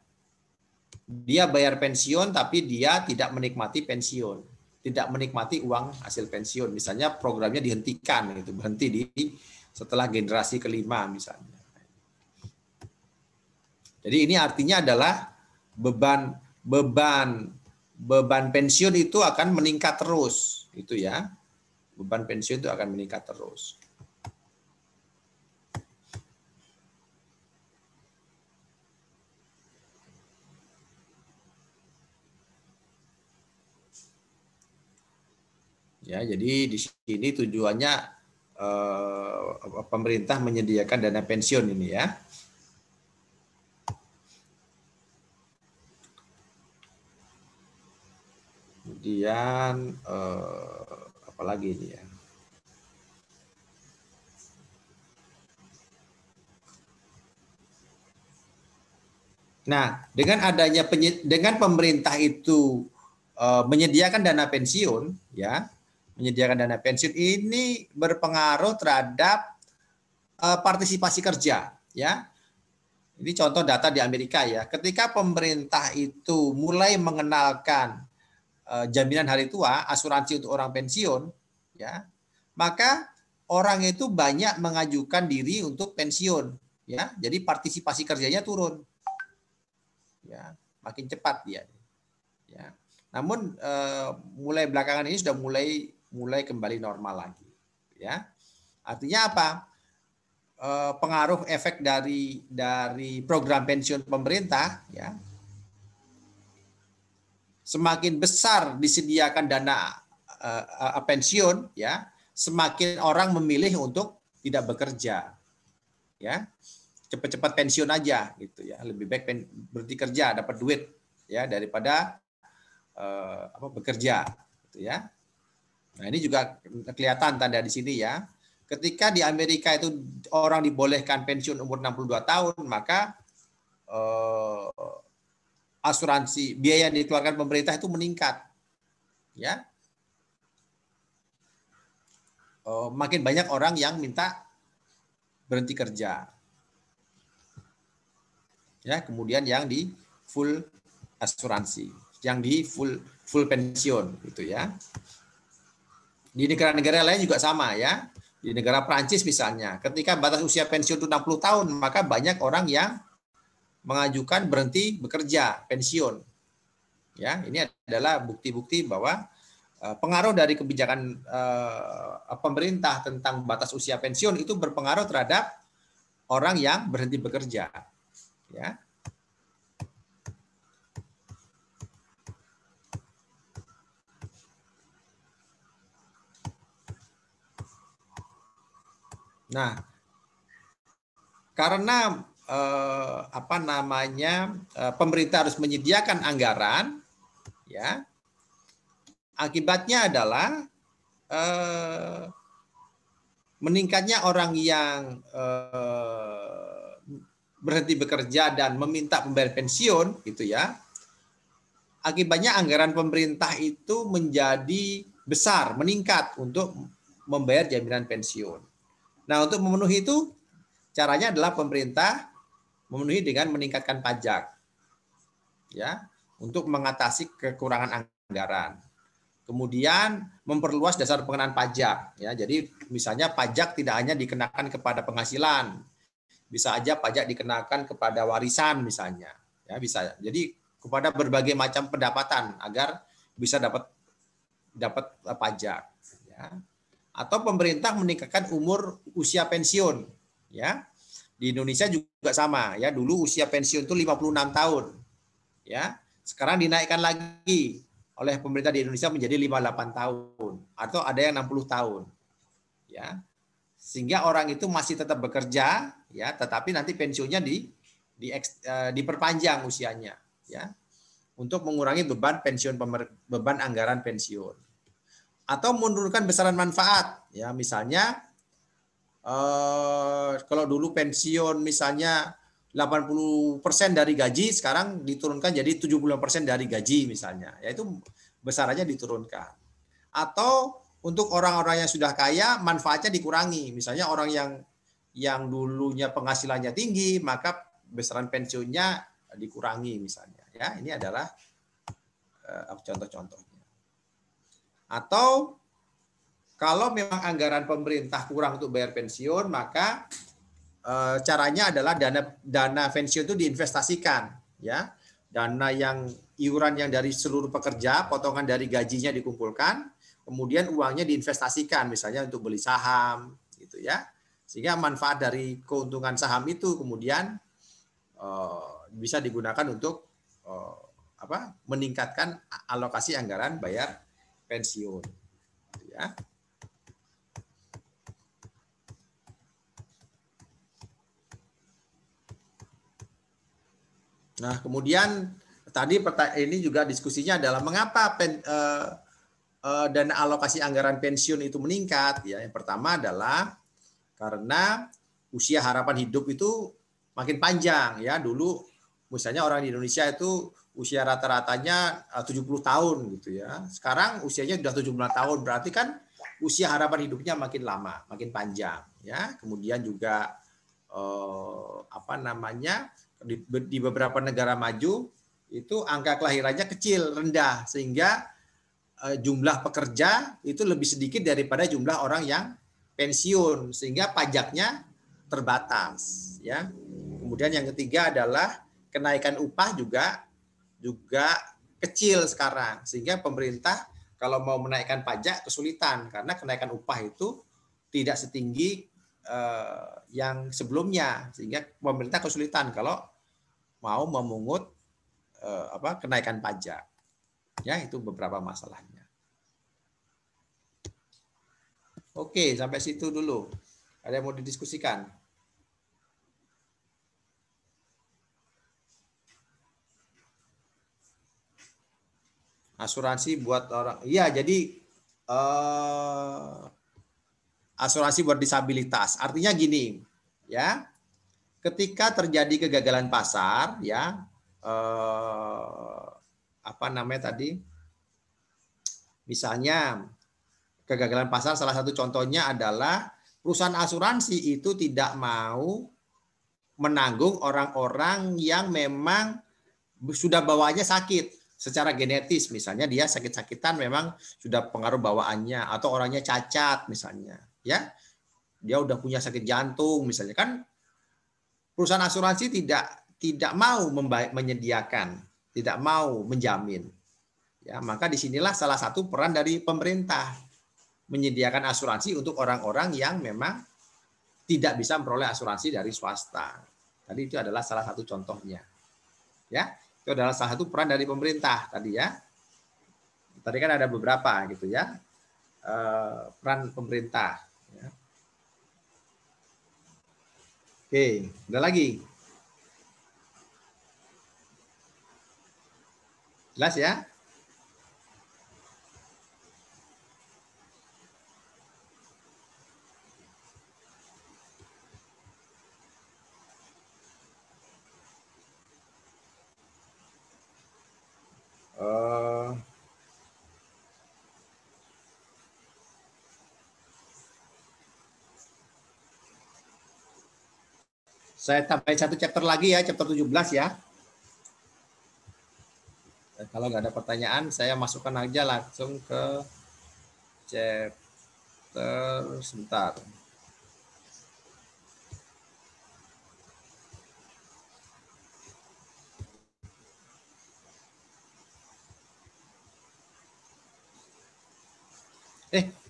Dia bayar pensiun tapi dia tidak menikmati pensiun, tidak menikmati uang hasil pensiun. Misalnya programnya dihentikan, gitu, berhenti setelah generasi kelima misalnya. Jadi ini artinya adalah beban pensiun itu akan meningkat terus, itu ya. Beban pensiun itu akan meningkat terus. Ya, jadi di sini tujuannya pemerintah menyediakan dana pensiun ini ya. Kemudian apa lagi ini ya? Nah, dengan pemerintah itu menyediakan dana pensiun, ya, menyediakan dana pensiun ini berpengaruh terhadap partisipasi kerja, ya. Ini contoh data di Amerika ya. Ketika pemerintah itu mulai mengenalkan jaminan hari tua, asuransi untuk orang pensiun, ya, maka orang itu banyak mengajukan diri untuk pensiun, ya. Jadi partisipasi kerjanya turun, ya, makin cepat dia, ya. Namun mulai belakangan ini sudah mulai kembali normal lagi, ya. Artinya apa? Pengaruh efek dari program pensiun pemerintah, ya. Semakin besar disediakan dana pensiun, ya, semakin orang memilih untuk tidak bekerja, ya. Cepat-cepat pensiun aja, gitu ya. Lebih baik berhenti kerja, dapat duit, ya, daripada bekerja, gitu ya. Nah, ini juga kelihatan tanda di sini ya. Ketika di Amerika itu orang dibolehkan pensiun umur 62 tahun, maka asuransi biaya yang dikeluarkan pemerintah itu meningkat, ya. Makin banyak orang yang minta berhenti kerja, ya. Kemudian yang di full asuransi, yang di full pensiun, gitu ya. Di negara-negara lain juga sama, ya. Di negara Prancis misalnya, ketika batas usia pensiun itu 60 tahun, maka banyak orang yang mengajukan berhenti bekerja, pensiun. Ya, ini adalah bukti-bukti bahwa pengaruh dari kebijakan pemerintah tentang batas usia pensiun itu berpengaruh terhadap orang yang berhenti bekerja, ya. Nah, karena pemerintah harus menyediakan anggaran, ya, akibatnya adalah meningkatnya orang yang berhenti bekerja dan meminta pembayaran pensiun, gitu ya, akibatnya anggaran pemerintah itu menjadi besar, meningkat untuk membayar jaminan pensiun. Nah, untuk memenuhi itu, caranya adalah pemerintah memenuhi dengan meningkatkan pajak, ya, untuk mengatasi kekurangan anggaran. Kemudian memperluas dasar pengenaan pajak, ya. Jadi misalnya pajak tidak hanya dikenakan kepada penghasilan, bisa aja pajak dikenakan kepada warisan misalnya, ya bisa. Jadi kepada berbagai macam pendapatan agar bisa dapat pajak, ya. Atau pemerintah meningkatkan umur usia pensiun, ya. Di Indonesia juga sama, ya. Dulu usia pensiun itu 56 tahun, ya. Sekarang dinaikkan lagi oleh pemerintah di Indonesia menjadi 58 tahun atau ada yang 60 tahun. Ya. Sehingga orang itu masih tetap bekerja, ya, tetapi nanti pensiunnya diperpanjang usianya, ya. Untuk mengurangi beban anggaran pensiun. Atau menurunkan besaran manfaat, ya, misalnya kalau dulu pensiun misalnya 80% dari gaji, sekarang diturunkan jadi 75% dari gaji misalnya. Ya, itu besarannya diturunkan. Atau untuk orang-orang yang sudah kaya, manfaatnya dikurangi. Misalnya orang yang dulunya penghasilannya tinggi, maka besaran pensiunnya dikurangi misalnya. Ya, ini adalah contoh-contohnya. Atau kalau memang anggaran pemerintah kurang untuk bayar pensiun, maka caranya adalah dana pensiun itu diinvestasikan, ya. Dana yang iuran yang dari seluruh pekerja, potongan dari gajinya dikumpulkan, kemudian uangnya diinvestasikan misalnya untuk beli saham, gitu ya. Sehingga manfaat dari keuntungan saham itu kemudian bisa digunakan untuk meningkatkan alokasi anggaran bayar pensiun, gitu ya. Nah, kemudian tadi ini juga diskusinya adalah mengapa dana alokasi anggaran pensiun itu meningkat. Ya, yang pertama adalah karena usia harapan hidup itu makin panjang. Ya, dulu misalnya orang di Indonesia itu usia rata-ratanya 70 tahun gitu ya. Sekarang usianya sudah 70 tahun, berarti kan usia harapan hidupnya makin lama, makin panjang. Ya, kemudian juga di beberapa negara maju itu angka kelahirannya kecil, rendah, sehingga jumlah pekerja itu lebih sedikit daripada jumlah orang yang pensiun, sehingga pajaknya terbatas, ya. Kemudian yang ketiga adalah kenaikan upah juga kecil sekarang, sehingga pemerintah kalau mau menaikkan pajak kesulitan karena kenaikan upah itu tidak setinggi yang sebelumnya, sehingga pemerintah kesulitan kalau mau memungut kenaikan pajak. Ya, itu beberapa masalahnya. Oke, sampai situ dulu. Ada yang mau didiskusikan? Asuransi buat orang. Iya, jadi asuransi buat disabilitas. Artinya gini, ya. Ketika terjadi kegagalan pasar, ya, misalnya kegagalan pasar, salah satu contohnya adalah perusahaan asuransi itu tidak mau menanggung orang-orang yang memang sudah bawaannya sakit secara genetis, misalnya dia sakit-sakitan memang sudah pengaruh bawaannya, atau orangnya cacat misalnya, ya, dia udah punya sakit jantung misalnya, kan perusahaan asuransi tidak mau menyediakan, tidak mau menjamin, ya. Maka disinilah salah satu peran dari pemerintah, menyediakan asuransi untuk orang-orang yang memang tidak bisa memperoleh asuransi dari swasta. Tadi itu adalah salah satu contohnya, ya. Itu adalah salah satu peran dari pemerintah tadi, ya. Tadi kan ada beberapa gitu, ya, peran pemerintah. Ya. Oke, ada lagi? Jelas ya? Saya tambahin satu chapter lagi ya, chapter 17 ya. Dan kalau nggak ada pertanyaan, saya masukkan aja langsung ke chapter sebentar.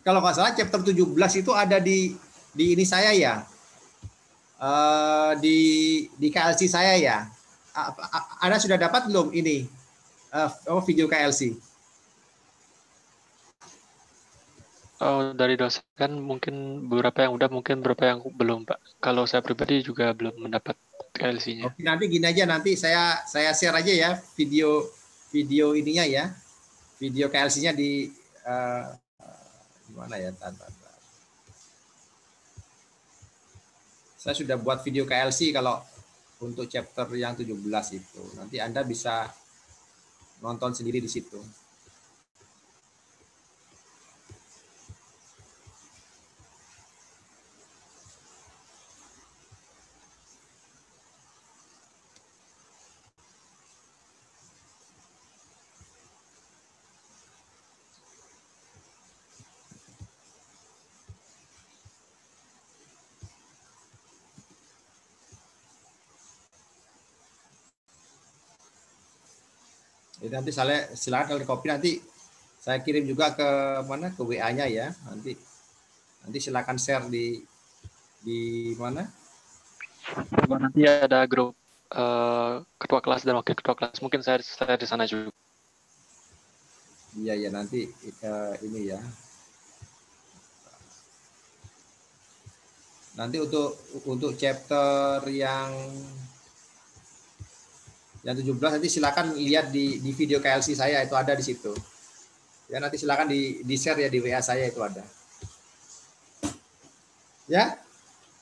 Kalau nggak salah chapter 17 itu ada di ini saya ya. Di KLC saya ya. Anda sudah dapat belum ini video KLC? Oh, dari dosen mungkin beberapa yang udah, mungkin beberapa yang belum, Pak. Kalau saya pribadi juga belum mendapat KLC-nya. Oke, nanti gini aja, nanti saya share aja ya video ininya ya. Video KLC-nya di mana ya? Saya sudah buat video KLC kalau untuk chapter yang 17 itu. Nanti Anda bisa nonton sendiri di situ. Jadi nanti silakan kalau kopi nanti saya kirim juga ke mana, ke WA-nya ya. Nanti silakan share di mana? Nanti ada grup ketua kelas dan wakil ketua kelas. Mungkin saya di sana juga. Iya ya, nanti ini ya. Nanti untuk chapter yang 17 nanti silakan lihat di video KLC saya, itu ada di situ. Ya, nanti silakan di share ya di WA saya, itu ada. Ya,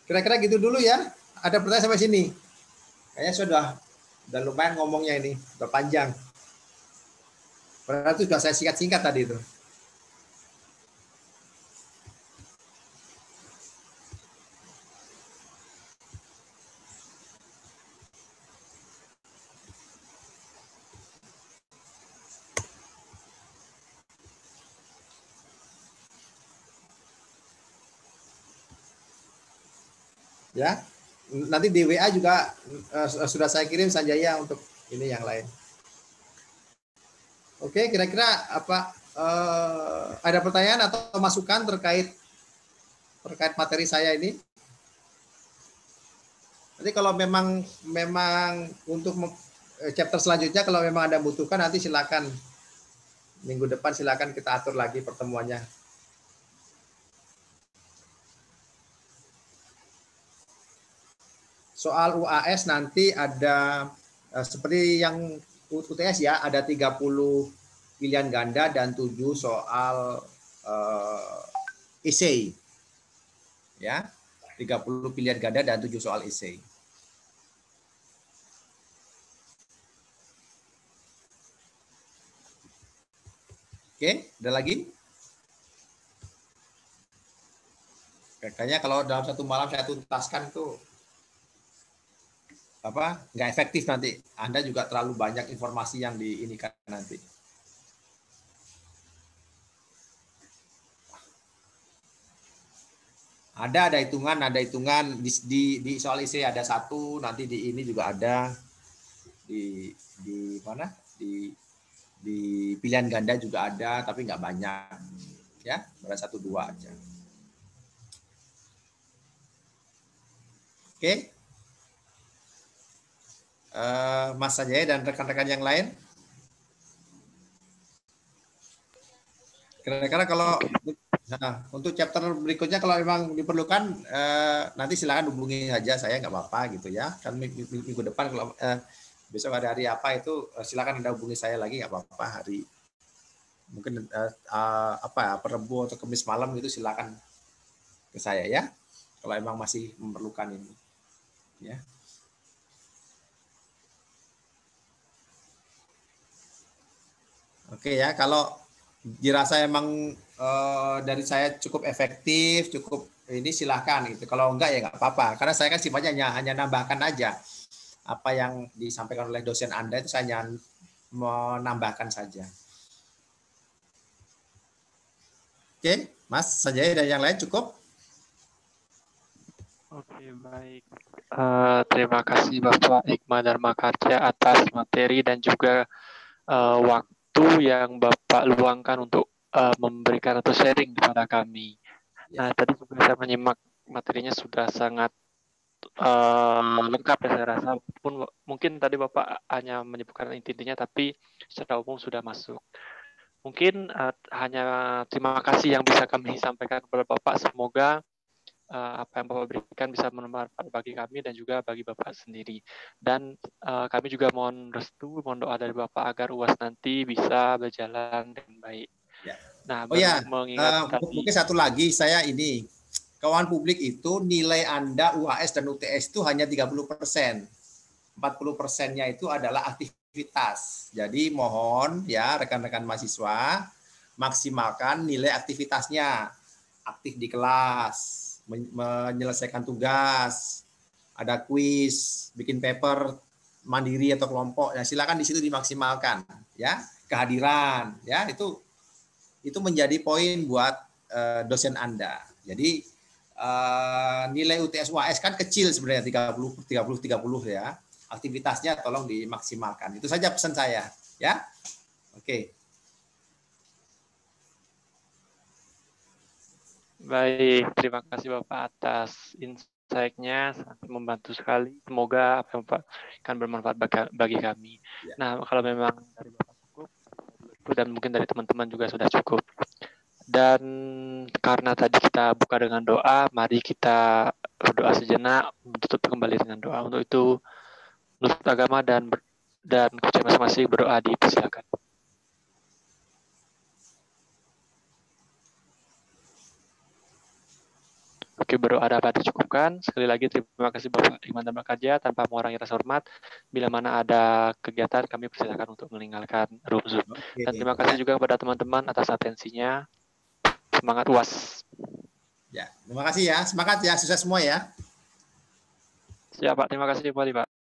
kira-kira gitu dulu ya. Ada pertanyaan sampai sini? Kayaknya sudah lumayan ngomongnya ini, sudah panjang. Padahal itu sudah saya singkat-singkat tadi itu. Ya, nanti di WA juga sudah saya kirim Sanjaya untuk ini yang lain. Oke, kira-kira apa ada pertanyaan atau masukan terkait materi saya ini? Nanti kalau memang untuk chapter selanjutnya kalau memang Anda butuhkan, nanti silakan minggu depan silakan kita atur lagi pertemuannya. Soal UAS nanti ada seperti yang UTS ya, ada 30 pilihan ganda dan 7 soal essay. Ya, 30 pilihan ganda dan 7 soal essay. Oke, ada lagi? Kayaknya kalau dalam satu malam saya tuntaskan tuh nggak efektif, nanti Anda juga terlalu banyak informasi yang diinikan nanti. Ada hitungan di soal isi ada 1, nanti di ini juga ada di mana di pilihan ganda juga ada, tapi nggak banyak ya, ada 1, 2 aja. Oke. Mas Sanjaya dan rekan-rekan yang lain, kira-kira kalau untuk chapter berikutnya kalau memang diperlukan nanti silakan hubungi saja saya, nggak apa-apa gitu ya. Kan minggu depan kalau besok ada hari apa itu silakan Anda hubungi saya lagi, nggak apa-apa. Hari mungkin Rabu atau Kamis malam itu silakan ke saya ya. Kalau memang masih memerlukan ini ya. Oke ya, kalau dirasa emang dari saya cukup efektif, cukup ini silahkan gitu. Kalau enggak ya nggak apa-apa. Karena saya kan sifatnya hanya nambahkan aja apa yang disampaikan oleh dosen Anda itu saya hanya menambahkan saja. Oke, Mas Sanjaya dan yang lain cukup? Oke, baik. Terima kasih Bapak Hikmah Darmakarja atas materi dan juga waktu yang Bapak luangkan untuk memberikan atau sharing kepada kami. Nah, tadi juga saya menyimak materinya sudah sangat lengkap ya saya rasa. Mungkin tadi Bapak hanya menyebutkan intinya, tapi secara umum sudah masuk. Mungkin hanya terima kasih yang bisa kami sampaikan kepada Bapak. Semoga apa yang Bapak berikan bisa bermanfaat bagi kami dan juga bagi Bapak sendiri. Dan kami juga mohon restu, mohon doa dari Bapak agar UAS nanti bisa berjalan dengan baik. Ya. Nah, oh ya, mengingat mungkin satu lagi, saya ini, keuangan publik itu nilai Anda UAS dan UTS itu hanya 30%. 40%-nya itu adalah aktivitas. Jadi mohon ya rekan-rekan mahasiswa maksimalkan nilai aktivitasnya. Aktif di kelas, menyelesaikan tugas, ada kuis, bikin paper mandiri atau kelompok, ya silakan di situ dimaksimalkan, ya kehadiran, ya itu menjadi poin buat dosen Anda. Jadi nilai UTS UAS kan kecil sebenarnya 30 ya. Aktivitasnya tolong dimaksimalkan. Itu saja pesan saya, ya. Oke. Baik, terima kasih Bapak atas insight-nya, sangat membantu sekali. Semoga apa yang Bapak akan bermanfaat bagi kami. Ya. Nah, kalau memang dari Bapak cukup, dan mungkin dari teman-teman juga sudah cukup. Dan karena tadi kita buka dengan doa, mari kita berdoa sejenak, tutup kembali dengan doa. Untuk itu, menurut agama dan kepercayaan masing-masing berdoa dipersilakan. Oke, berdoa dapat dicukupkan. Sekali lagi terima kasih Bapak Hikmah Darmakarja. Tanpa mengurangi rasa hormat, bila mana ada kegiatan kami persilakan untuk meninggalkan room Zoom. Dan terima kasih juga kepada teman-teman atas atensinya. Semangat UAS. Ya, terima kasih ya. Semangat ya, sukses semua ya. Siap Pak, terima kasih kembali Pak.